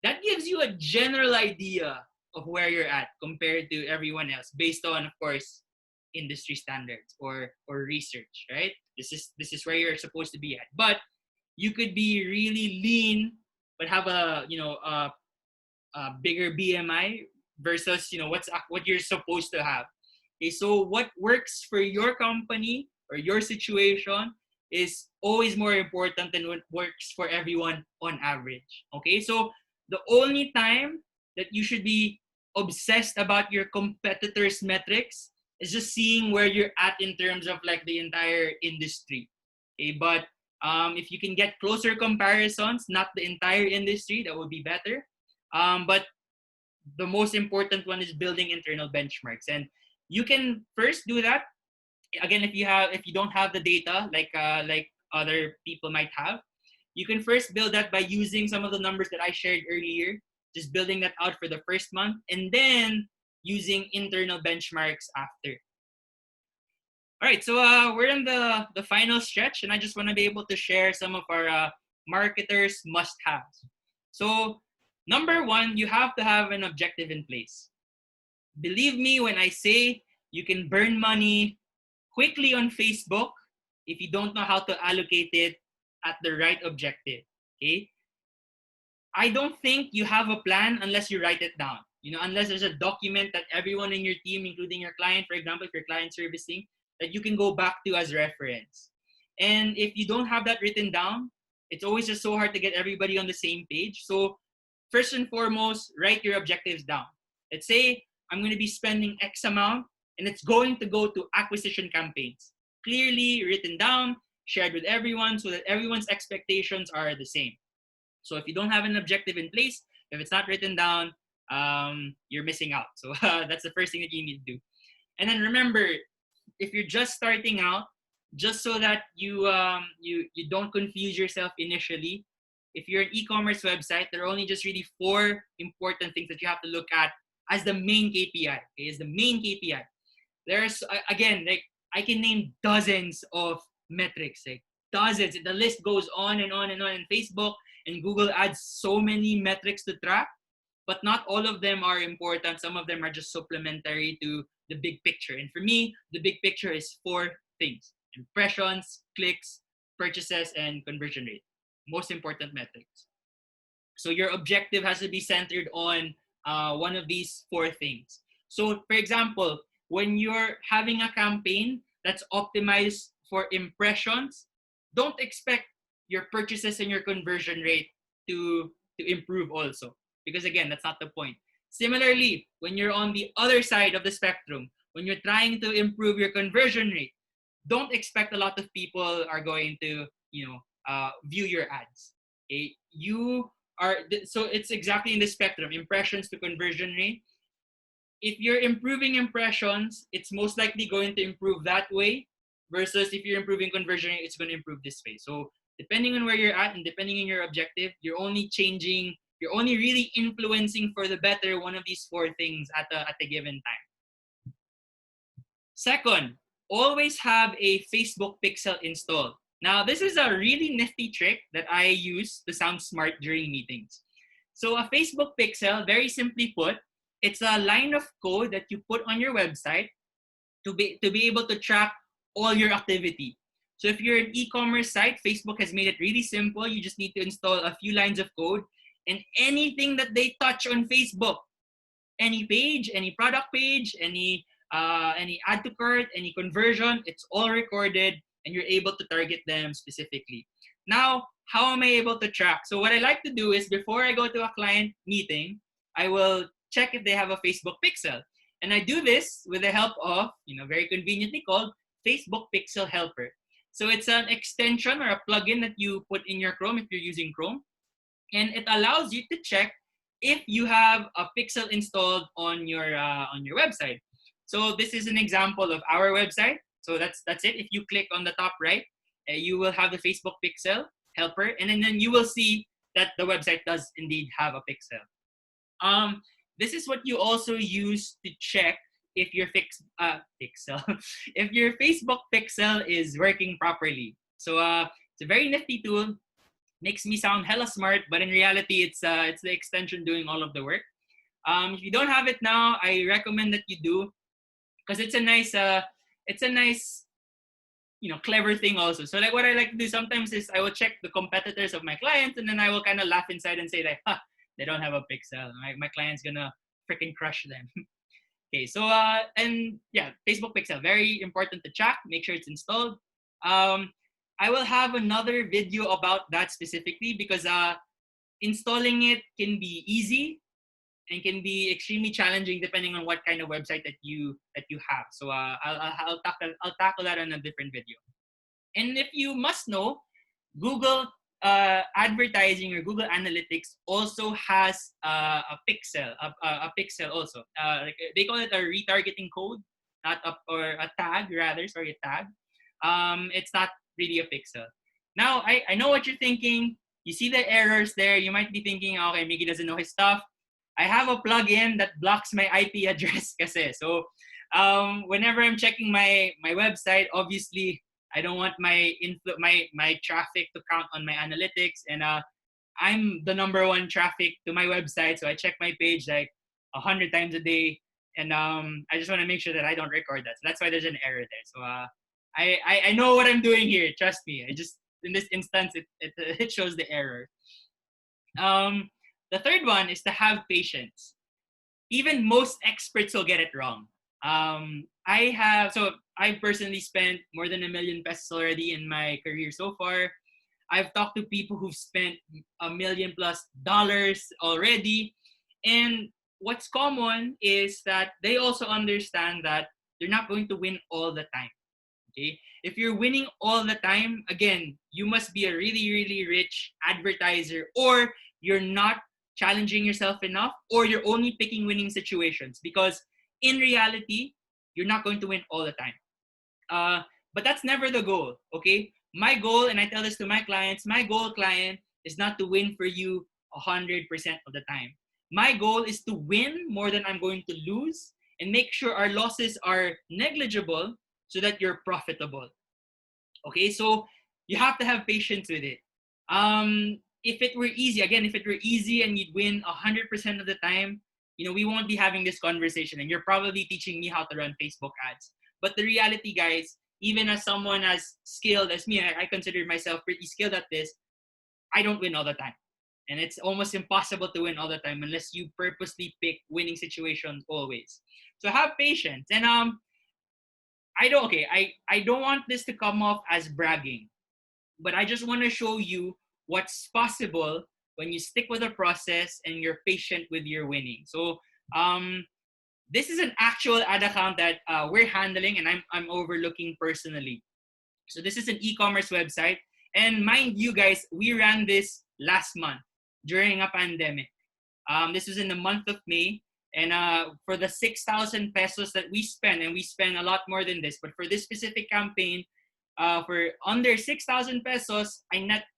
That gives you a general idea of where you're at compared to everyone else, based on, of course, industry standards or research, right? This is where you're supposed to be at. But you could be really lean but have a bigger BMI versus what you're supposed to have. Okay, so what works for your company or your situation is always more important than what works for everyone on average. Okay, so the only time that you should be obsessed about your competitors' metrics is just seeing where you're at in terms of like the entire industry. Okay, but if you can get closer comparisons, not the entire industry, that would be better. But the most important one is building internal benchmarks, and you can first do that. Again, if you don't have the data like other people might have, you can first build that by using some of the numbers that I shared earlier. Just building that out for the first month, and then using internal benchmarks after. All right, so we're in the final stretch, and I just want to be able to share some of our marketers' must-haves. So, number one, you have to have an objective in place. Believe me when I say you can burn money quickly on Facebook if you don't know how to allocate it at the right objective. Okay. I don't think you have a plan unless you write it down. Unless there's a document that everyone in your team, including your client, for example, if you're client servicing, that you can go back to as reference. And if you don't have that written down, it's always just so hard to get everybody on the same page. So first and foremost, write your objectives down. Let's say I'm going to be spending X amount and it's going to go to acquisition campaigns. Clearly written down, shared with everyone so that everyone's expectations are the same. So if you don't have an objective in place, if it's not written down, you're missing out. So that's the first thing that you need to do. And then remember, if you're just starting out, just so that you don't confuse yourself initially, if you're an e-commerce website, there are only just really 4 important things that you have to look at as the main KPI. Okay, is the main KPI. There's again, like I can name dozens of metrics, like dozens. The list goes on and on and on. And Facebook and Google adds so many metrics to track, but not all of them are important. Some of them are just supplementary to the big picture. And for me, the big picture is 4 things: impressions, clicks, purchases, and conversion rate. Most important metrics. So your objective has to be centered on one of these 4 things. So for example, when you're having a campaign that's optimized for impressions, don't expect your purchases and your conversion rate to improve also. Because again, that's not the point. Similarly, when you're on the other side of the spectrum, when you're trying to improve your conversion rate, don't expect a lot of people are going to, view your ads. Okay? So it's exactly in the spectrum, impressions to conversion rate. If you're improving impressions, it's most likely going to improve that way, versus if you're improving conversion rate, it's going to improve this way. So depending on where you're at and depending on your objective, you're only really influencing for the better one of these 4 things at a given time. Second, always have a Facebook pixel installed. Now, this is a really nifty trick that I use to sound smart during meetings. So a Facebook pixel, very simply put, it's a line of code that you put on your website to be able to track all your activity. So if you're an e-commerce site, Facebook has made it really simple. You just need to install a few lines of code, and anything that they touch on Facebook, any page, any product page, any add to cart, any conversion, it's all recorded and you're able to target them specifically. Now, how am I able to track? So what I like to do is before I go to a client meeting, I will check if they have a Facebook pixel. And I do this with the help of, very conveniently called Facebook Pixel Helper. So it's an extension or a plugin that you put in your Chrome if you're using Chrome. And it allows you to check if you have a pixel installed on your website. So this is an example of our website. So that's it. If you click on the top right, you will have the Facebook Pixel Helper, and then you will see that the website does indeed have a pixel. This is what you also use to check if your pixel, if your Facebook pixel is working properly. So it's a very nifty tool. Makes me sound hella smart, but in reality, it's the extension doing all of the work. If you don't have it now, I recommend that you do, because it's a nice clever thing also. So like what I like to do sometimes is I will check the competitors of my clients, and then I will kind of laugh inside and say like, they don't have a pixel. My client's gonna freaking crush them. Okay, so and yeah, Facebook pixel, very important to track. Make sure it's installed. I will have another video about that specifically, because installing it can be easy and can be extremely challenging depending on what kind of website that you have. So I'll tackle that in a different video. And if you must know, Google advertising or Google Analytics also has a pixel, a pixel also. Like they call it a retargeting code, not or a tag rather. Sorry, a tag. It's not really a pixel. Now I know what you're thinking. You see the errors there. You might be thinking, okay, Miggy doesn't know his stuff. I have a plugin that blocks my IP address kasi. So whenever I'm checking my website, obviously I don't want my traffic to count on my analytics, and I'm the #1 traffic to my website, so I check my page like 100 times a day, and I just want to make sure that I don't record that. So that's why there's an error there. So I know what I'm doing here. Trust me. I just in this instance it shows the error. The third one is to have patience. Even most experts will get it wrong. I've personally spent more than 1 million pesos already in my career so far. I've talked to people who've spent $1 million+ already. And what's common is that they also understand that they're not going to win all the time. Okay? If you're winning all the time, again, you must be a really, really rich advertiser, or you're not challenging yourself enough, or you're only picking winning situations, because in reality, you're not going to win all the time. Uh, but that's never the goal, okay? My goal, and I tell this to my clients, my goal, client, is not to win for you 100% of the time. My goal is to win more than I'm going to lose, and make sure our losses are negligible so that you're profitable. Okay, so you have to have patience with it. If it were easy, again, if it were easy and you'd win 100% of the time, we won't be having this conversation, and you're probably teaching me how to run Facebook ads. But the reality, guys, even as someone as skilled as me, I consider myself pretty skilled at this, I don't win all the time. And it's almost impossible to win all the time unless you purposely pick winning situations always. So have patience. And I don't want this to come off as bragging, but I just want to show you what's possible when you stick with the process and you're patient with your winning. So this is an actual ad account that we're handling, and I'm overlooking personally. So this is an e-commerce website, and mind you guys, we ran this last month during a pandemic. This was in the month of May, and for the 6,000 pesos that we spend, and we spend a lot more than this, but for this specific campaign, for under 6,000 pesos,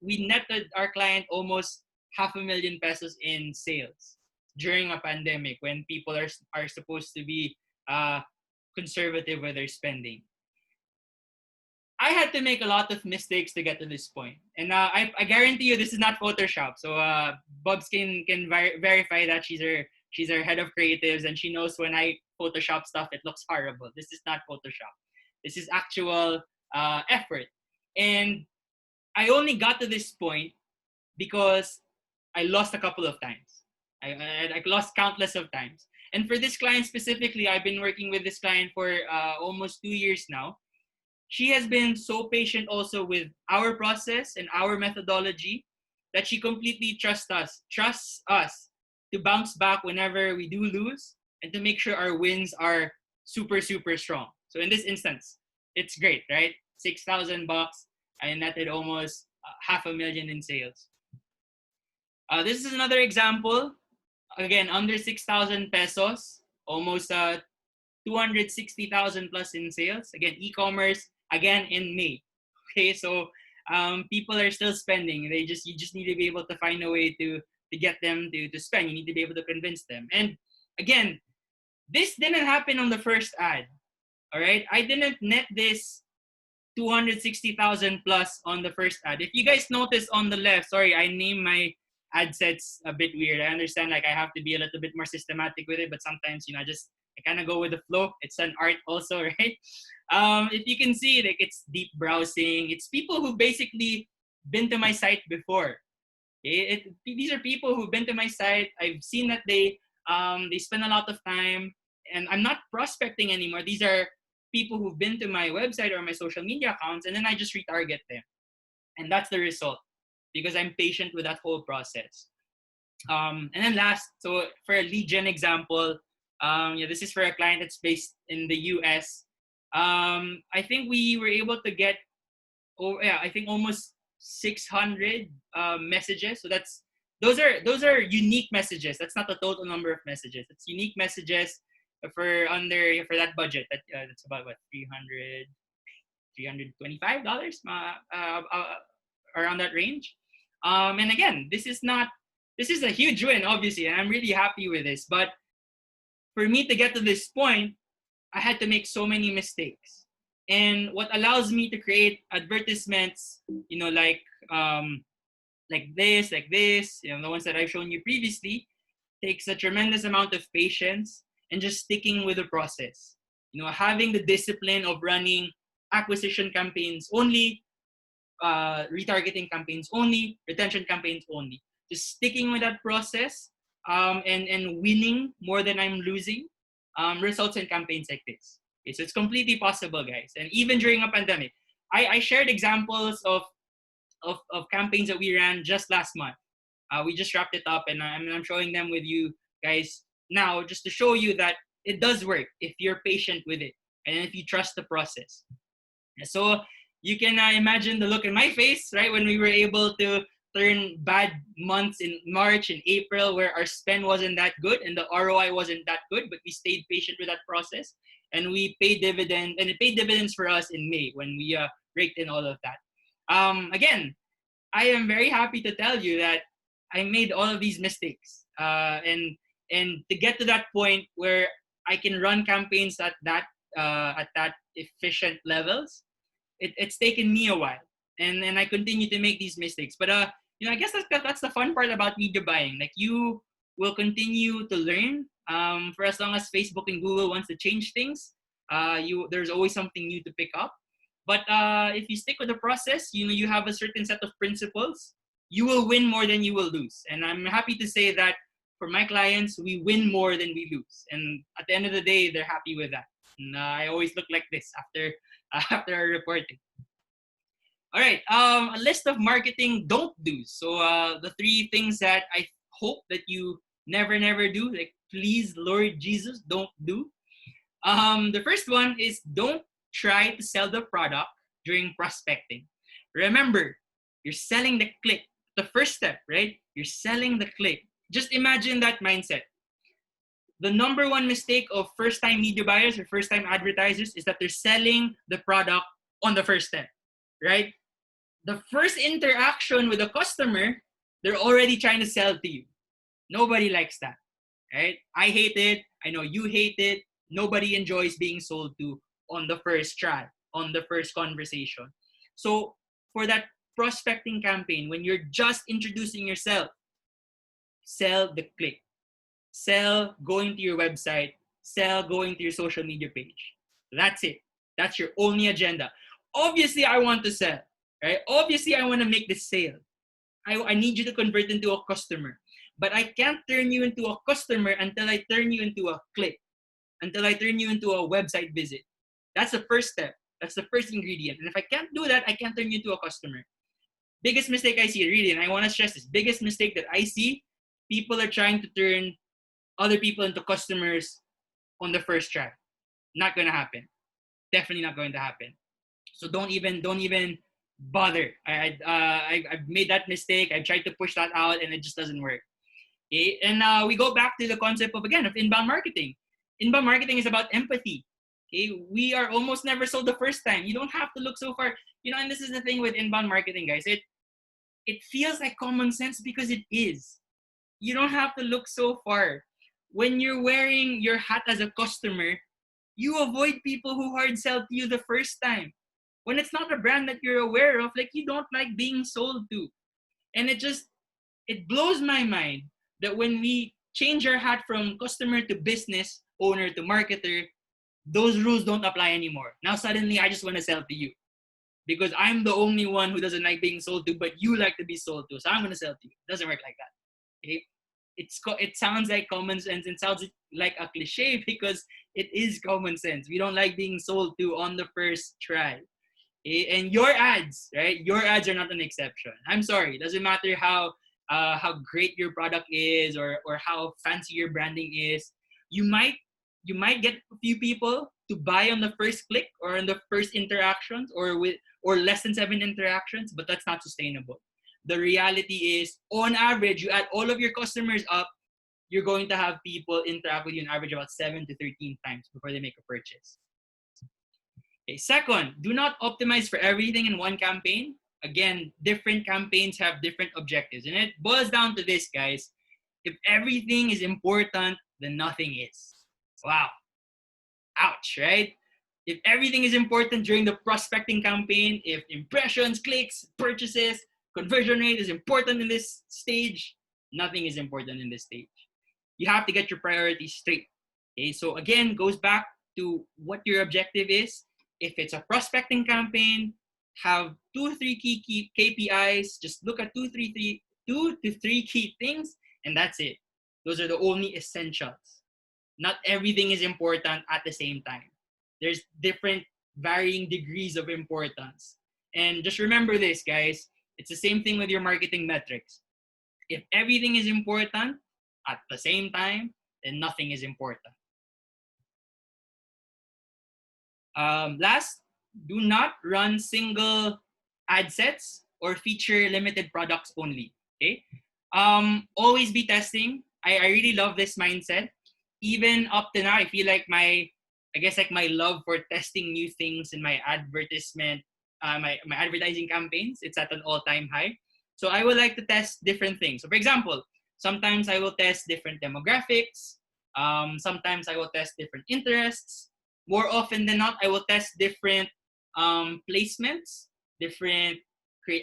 we netted our client almost 500,000 pesos in sales during a pandemic, when people are supposed to be conservative with their spending. I had to make a lot of mistakes to get to this point, and I guarantee you this is not Photoshop. So Bubs can verify that she's our head of creatives, and she knows when I Photoshop stuff, it looks horrible. This is not Photoshop. This is actual effort, and I only got to this point because I lost a couple of times. I lost countless of times. And for this client specifically, I've been working with this client for almost 2 years now. She has been so patient also with our process and our methodology that she completely trusts us to bounce back whenever we do lose, and to make sure our wins are super, super strong. So in this instance, it's great, right? 6,000 bucks. I netted almost 500,000 in sales. This is another example. Again, under 6,000 pesos, almost 260,000 plus in sales. Again, e-commerce, again in May. Okay, so people are still spending. You just need to be able to find a way to get them to spend. You need to be able to convince them. And again, this didn't happen on the first ad. All right, I didn't net this 260,000 plus on the first ad. If you guys notice on the left, sorry, I named my ad sets a bit weird. I understand, like, I have to be a little bit more systematic with it, but sometimes, I kind of go with the flow. It's an art also, right? If you can see, like, it's deep browsing. It's people who basically been to my site before. Okay? These are people who've been to my site. I've seen that they spend a lot of time, and I'm not prospecting anymore. These are people who've been to my website or my social media accounts, and then I just retarget them. And that's the result, because I'm patient with that whole process. And then last, so for a lead gen example, this is for a client that's based in the US. I think we were able to get, I think almost 600 messages. So those are unique messages. That's not the total number of messages. It's unique messages for that budget. That's about what, $325 around that range. And again, this is a huge win, obviously, and I'm really happy with this. But for me to get to this point, I had to make so many mistakes. And what allows me to create advertisements, like this, the ones that I've shown you previously, takes a tremendous amount of patience and just sticking with the process. Having the discipline of running acquisition campaigns only, retargeting campaigns only, retention campaigns only. just sticking with that process, and winning more than I'm losing, results in campaigns like this. Okay, so it's completely possible, guys. And even during a pandemic, I shared examples of campaigns that we ran just last month. We just wrapped it up, and I'm showing them with you guys now, just to show you that it does work if you're patient with it and if you trust the process. So you can imagine the look in my face, right, when we were able to turn bad months in March and April where our spend wasn't that good and the ROI wasn't that good, but we stayed patient with that process and we paid dividend, and it paid dividends for us in May when we raked in all of that. Again, I am very happy to tell you that I made all of these mistakes, and to get to that point where I can run campaigns at that efficient levels, it's taken me a while, and I continue to make these mistakes. But I guess that's the fun part about media buying. Like, you will continue to learn for as long as Facebook and Google wants to change things. There's always something new to pick up. But if you stick with the process, you have a certain set of principles. You will win more than you will lose, and I'm happy to say that for my clients, we win more than we lose. And at the end of the day, they're happy with that. And I always look like this after after our reporting. All right, a list of marketing don't do. So the three things that I hope that you never do, like, please, Lord Jesus, don't do. The first one is, don't try to sell the product during prospecting. Remember, you're selling the click. The first step, right? You're selling the click. Just imagine that mindset. The number one mistake of first-time media buyers or first-time advertisers is that they're selling the product on the first step, right? The first interaction with a customer, they're already trying to sell to you. Nobody likes that, right? I hate it. I know you hate it. Nobody enjoys being sold to on the first try, on the first conversation. So for that prospecting campaign, when you're just introducing yourself, sell the click. Sell going to your website. Sell going to your social media page. That's it. That's your only agenda. Obviously, I want to sell, right? Obviously, I want to make this sale. I need you to convert into a customer. But I can't turn you into a customer until I turn you into a click, until I turn you into a website visit. That's the first step. That's the first ingredient. And if I can't do that, I can't turn you into a customer. Biggest mistake I see, really, and I want to stress this, biggest mistake that I see, people are trying to turn other people into customers on the first try. Not going to happen. Definitely not going to happen. So don't even bother. I've made that mistake. I tried to push that out and it just doesn't work. Okay? And we go back to the concept of inbound marketing. Inbound marketing is about empathy. Okay? We are almost never sold the first time. You don't have to look so far. And this is the thing with inbound marketing, guys. It feels like common sense because it is. You don't have to look so far. When you're wearing your hat as a customer, you avoid people who hard sell to you the first time. When it's not a brand that you're aware of, like, you don't like being sold to. And it blows my mind that when we change our hat from customer to business owner to marketer, those rules don't apply anymore. Now suddenly I just want to sell to you because I'm the only one who doesn't like being sold to, but you like to be sold to, so I'm going to sell to you. It doesn't work like that. Okay? It sounds like common sense. It sounds like a cliche because it is common sense. We don't like being sold to on the first try. Okay? And your ads, right? Your ads are not an exception. I'm sorry. It doesn't matter how great your product is or how fancy your branding is. You might get a few people to buy on the first click or on the first interactions or less than 7 interactions, but that's not sustainable. The reality is, on average, you add all of your customers up, you're going to have people interact with you on average about 7 to 13 times before they make a purchase. Okay, second, do not optimize for everything in one campaign. Again, different campaigns have different objectives. And it boils down to this, guys. If everything is important, then nothing is. Wow. Ouch, right? If everything is important during the prospecting campaign, if impressions, clicks, purchases, conversion rate is important in this stage, nothing is important in this stage. You have to get your priorities straight. Okay, so again, goes back to what your objective is. If it's a prospecting campaign, have 2 or 3 key KPIs. Just look at 2 or 3 2 to 3 key things, and that's it. Those are the only essentials. Not everything is important at the same time. There's different varying degrees of importance. And just remember this, guys. It's the same thing with your marketing metrics. If everything is important at the same time, then nothing is important. Last, do not run single ad sets or feature limited products only. Okay. Always be testing. I really love this mindset. Even up to now, I feel like my love for testing new things in my advertisement, my advertising campaigns, it's at an all-time high. So I would like to test different things. So for example, sometimes I will test different demographics. Sometimes I will test different interests. More often than not, I will test different placements, different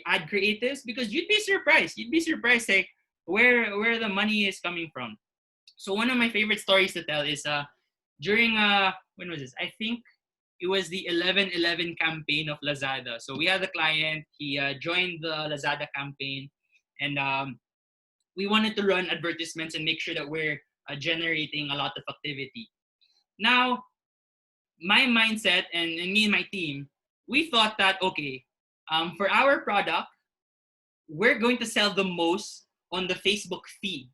ad creatives, because you'd be surprised. You'd be surprised like where the money is coming from. So one of my favorite stories to tell is during when was this? I think it was the 11/11 campaign of Lazada. So we had a client. He joined the Lazada campaign, and we wanted to run advertisements and make sure that we're generating a lot of activity. Now, my mindset and me and my team, we thought that, okay, for our product, we're going to sell the most on the Facebook feed,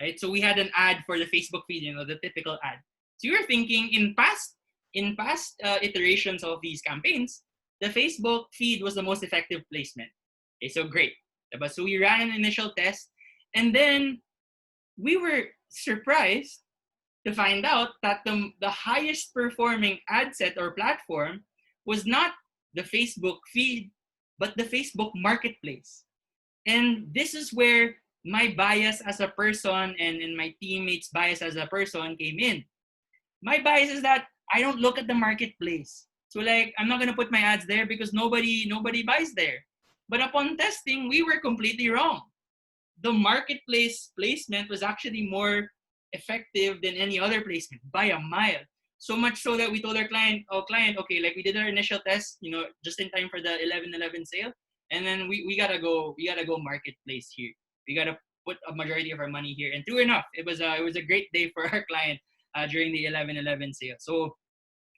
right? So we had an ad for the Facebook feed, the typical ad. So you were thinking in past iterations of these campaigns, the Facebook feed was the most effective placement. Okay, so great. So we ran an initial test, and then we were surprised to find out that the highest performing ad set or platform was not the Facebook feed, but the Facebook marketplace. And this is where my bias as a person and my teammates' bias as a person came in. My bias is that I don't look at the marketplace. So like, I'm not going to put my ads there because nobody buys there. But upon testing, we were completely wrong. The marketplace placement was actually more effective than any other placement by a mile. So much so that we told our client, okay, like we did our initial test, just in time for the 11/11 sale. And then we gotta go marketplace here. We gotta put a majority of our money here. And true enough, it was a great day for our client during the 11/11 sale. So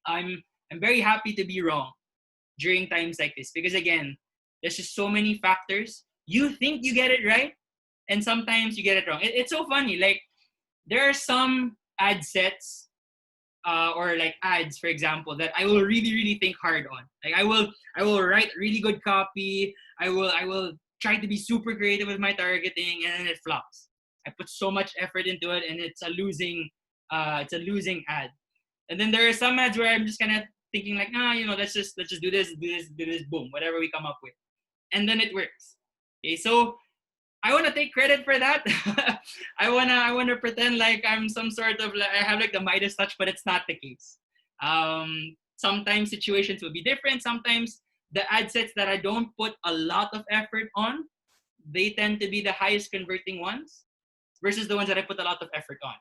I'm very happy to be wrong during times like this, because again, there's just so many factors. You think you get it right, and sometimes you get it wrong. It's so funny. Like there are some ad sets or like ads, for example, that I will really, really think hard on. Like I will write really good copy. I will try to be super creative with my targeting, and then it flops. I put so much effort into it, and it's a losing ad. And then there are some ads where I'm just kind of thinking like, let's just do this, boom, whatever we come up with, and then it works. Okay, so I want to take credit for that. I wanna pretend like I'm some sort of I have like the Midas touch, but it's not the case. Sometimes situations will be different. Sometimes the ad sets that I don't put a lot of effort on, they tend to be the highest converting ones versus the ones that I put a lot of effort on.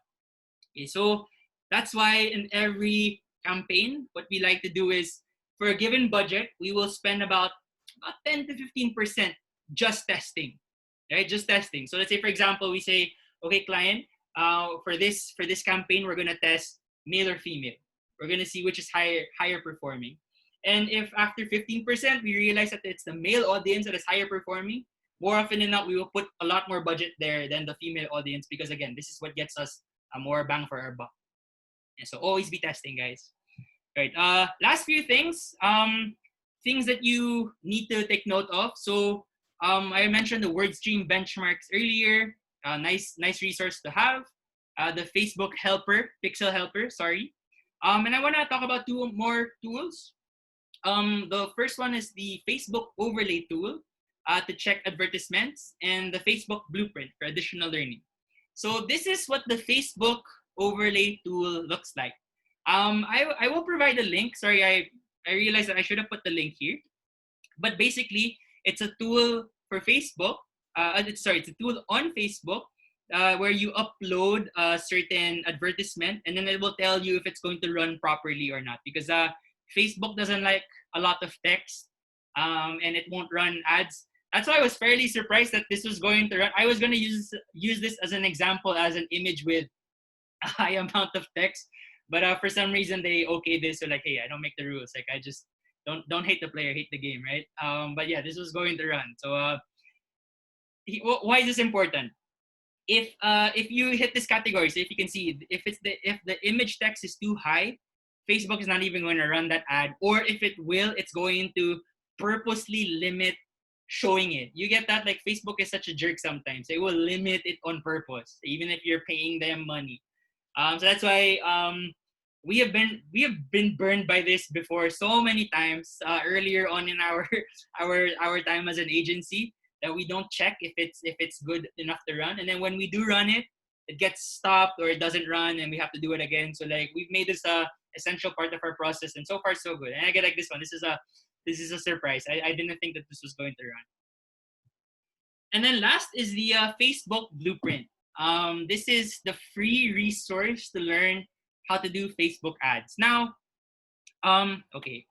Okay, so that's why in every campaign, what we like to do is for a given budget, we will spend about 10 to 15% just testing. Right, just testing. So let's say, for example, we say, okay, client, for this campaign, we're gonna test male or female. We're gonna see which is higher performing. And if after 15% we realize that it's the male audience that is higher performing, more often than not, we will put a lot more budget there than the female audience, because again, this is what gets us more bang for our buck. And so always be testing, guys. All right. Last few things. Things that you need to take note of. So I mentioned the WordStream benchmarks earlier. Nice resource to have. The Facebook helper, Pixel helper, sorry. And I want to talk about two more tools. The first one is the Facebook overlay tool to check advertisements, and the Facebook blueprint for additional learning. So this is what the Facebook overlay tool looks like. I will provide a link. Sorry, I realized that I should have put the link here. But basically, it's a tool for Facebook. It's a tool on Facebook where you upload a certain advertisement, and then it will tell you if it's going to run properly or not. Because Facebook doesn't like a lot of text, and it won't run ads that's why I was fairly surprised that this was going to run. I was going to use this as an example, as an image with a high amount of text, but for some reason they okay this. So like, hey, I don't make the rules. Like I just don't hate the player, hate the game, right? But yeah, this was going to run. So why is this important? If you hit this category, so if you can see, if the image text is too high, Facebook is not even going to run that ad, or if it will, it's going to purposely limit showing it. You get that? Like Facebook is such a jerk sometimes. They will limit it on purpose, even if you're paying them money. So that's why we have been burned by this before so many times earlier on in our our time as an agency, that we don't check if it's good enough to run, and then when we do run it, it gets stopped or it doesn't run, and we have to do it again. So like we've made this a essential part of our process, and so far so good. And I get like this one. This is a surprise. I didn't think that this was going to run. And then last is the Facebook Blueprint. This is the free resource to learn how to do Facebook ads. Now, okay,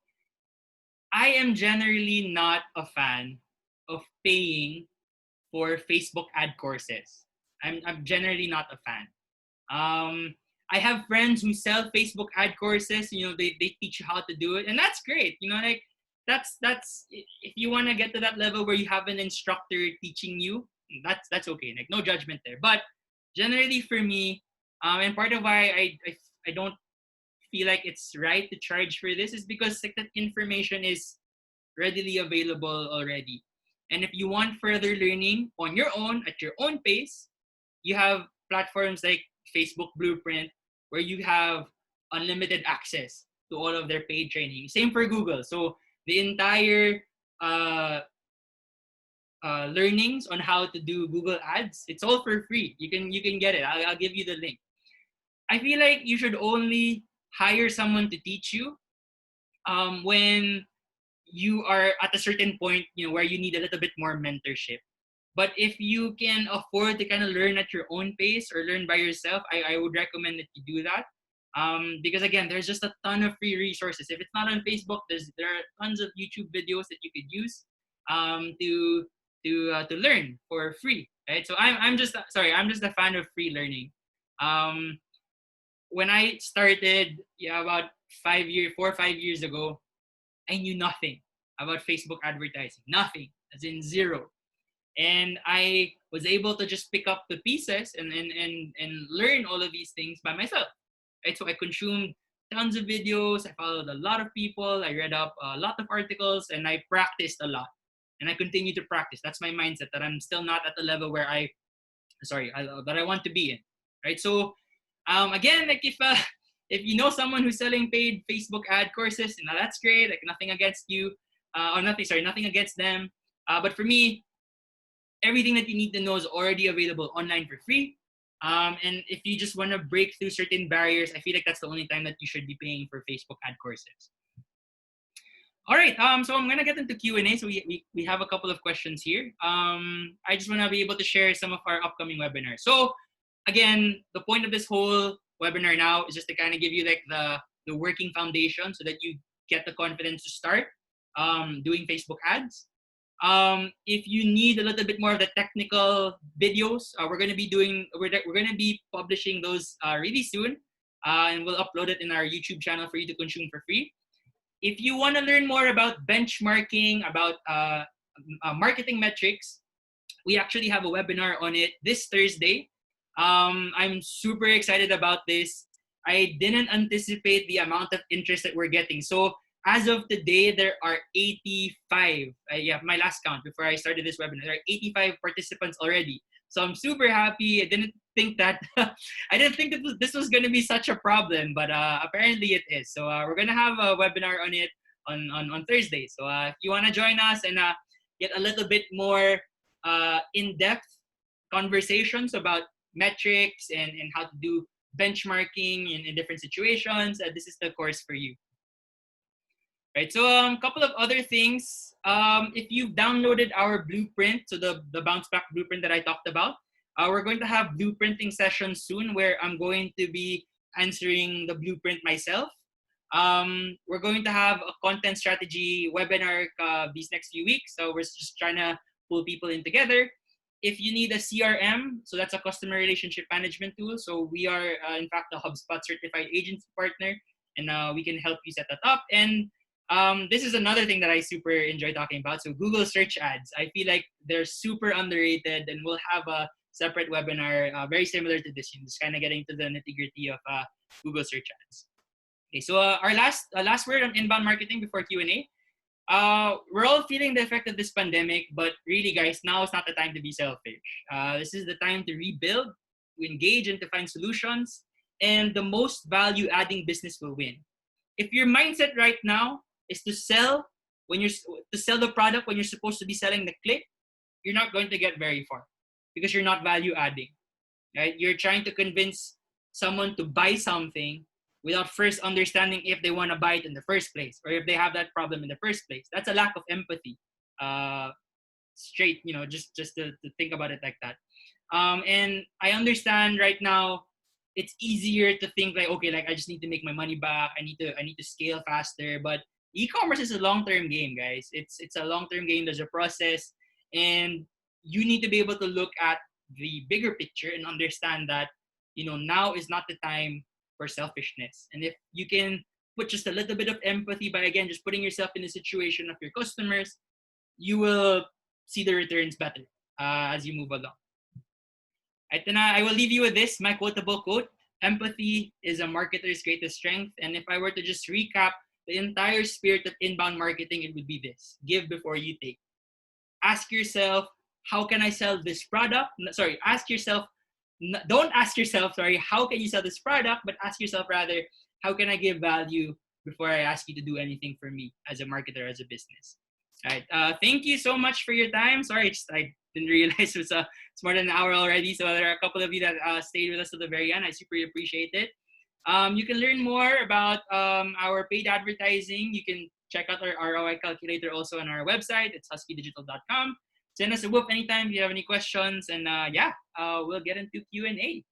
I am generally not a fan of paying for Facebook ad courses. I'm generally not a fan. Um, I have friends who sell Facebook ad courses. They teach you how to do it, and that's great. Like that's if you want to get to that level where you have an instructor teaching you, that's okay. Like no judgment there. But generally for me, and part of why I don't feel like it's right to charge for this is because like that information is readily available already. And if you want further learning on your own at your own pace, you have platforms like Facebook Blueprint, where you have unlimited access to all of their paid training. Same for Google. So the entire uh, learnings on how to do Google Ads, it's all for free. You can get it. I'll give you the link. I feel like you should only hire someone to teach you when you are at a certain point, where you need a little bit more mentorship. But if you can afford to kind of learn at your own pace or learn by yourself, I would recommend that you do that. Because again, there's just a ton of free resources. If it's not on Facebook, there are tons of YouTube videos that you could use to learn for free, right? So I'm just a fan of free learning. When I started, about 4 or 5 years ago, I knew nothing about Facebook advertising, nothing, as in zero. And I was able to just pick up the pieces and learn all of these things by myself. Right? So I consumed tons of videos, I followed a lot of people, I read up a lot of articles, and I practiced a lot. And I continue to practice. That's my mindset, that I'm still not at the level where that I want to be in. Right? So again, like if you know someone who's selling paid Facebook ad courses, that's great. Like nothing against you, nothing against them. But for me, everything that you need to know is already available online for free. And if you just want to break through certain barriers, I feel like that's the only time that you should be paying for Facebook ad courses. All right, so I'm gonna get into Q&A. So we have a couple of questions here. I just want to be able to share some of our upcoming webinars. So again, the point of this whole webinar now is just to kind of give you like the working foundation so that you get the confidence to start doing Facebook ads. If you need a little bit more of the technical videos, we're going to be publishing those really soon, and we'll upload it in our YouTube channel for you to consume for free. If you want to learn more about benchmarking, about marketing metrics, we actually have a webinar on it this Thursday. I'm super excited about this. I didn't anticipate the amount of interest that we're getting. So as of today, there are 85. My last count before I started this webinar. There are 85 participants already. So I'm super happy. I didn't think that this was going to be such a problem, but apparently it is. So we're going to have a webinar on it on Thursday. So if you want to join us and get a little bit more in-depth conversations about metrics and how to do benchmarking in different situations, this is the course for you. Right, so a couple of other things. If you've downloaded our blueprint, so the bounce back blueprint that I talked about, we're going to have blueprinting sessions soon where I'm going to be answering the blueprint myself. We're going to have a content strategy webinar these next few weeks. So we're just trying to pull people in together. If you need a CRM, so that's a customer relationship management tool. So we are, in fact, a HubSpot certified agency partner, and we can help you set that up. And this is another thing that I super enjoy talking about. So Google search ads, I feel like they're super underrated, and we'll have a separate webinar very similar to this. Just kind of getting to the nitty gritty of Google search ads. Okay, so our last word on inbound marketing before Q&A. We're all feeling the effect of this pandemic, but really, guys, now is not the time to be selfish. This is the time to rebuild, to engage, and to find solutions. And the most value-adding business will win. If your mindset right now is to sell the product when you're supposed to be selling the click, you're not going to get very far because you're not value-adding. Right? You're trying to convince someone to buy something without first understanding if they want to buy it in the first place or if they have that problem in the first place. That's a lack of empathy. Straight, just to think about it like that. And I understand right now it's easier to think like, okay, like I just need to make my money back. I need to scale faster. But e-commerce is a long-term game, guys. It's a long-term game. There's a process, and you need to be able to look at the bigger picture and understand that now is not the time for selfishness. And if you can put just a little bit of empathy by, again, just putting yourself in the situation of your customers, you will see the returns better as you move along. Right, then I will leave you with this, my quotable quote: empathy is a marketer's greatest strength. And if I were to just recap the entire spirit of inbound marketing, it would be this: give before you take. Ask yourself, how can I sell this product? Sorry, don't ask yourself, how can you sell this product? But ask yourself rather, how can I give value before I ask you to do anything for me as a marketer, as a business? All right. Thank you so much for your time. Sorry, I didn't realize it's more than an hour already. So there are a couple of you that stayed with us to the very end. I super appreciate it. You can learn more about our paid advertising. You can check out our ROI calculator also on our website. It's huskeedigital.com. Send us a whoop anytime if you have any questions. And we'll get into Q&A.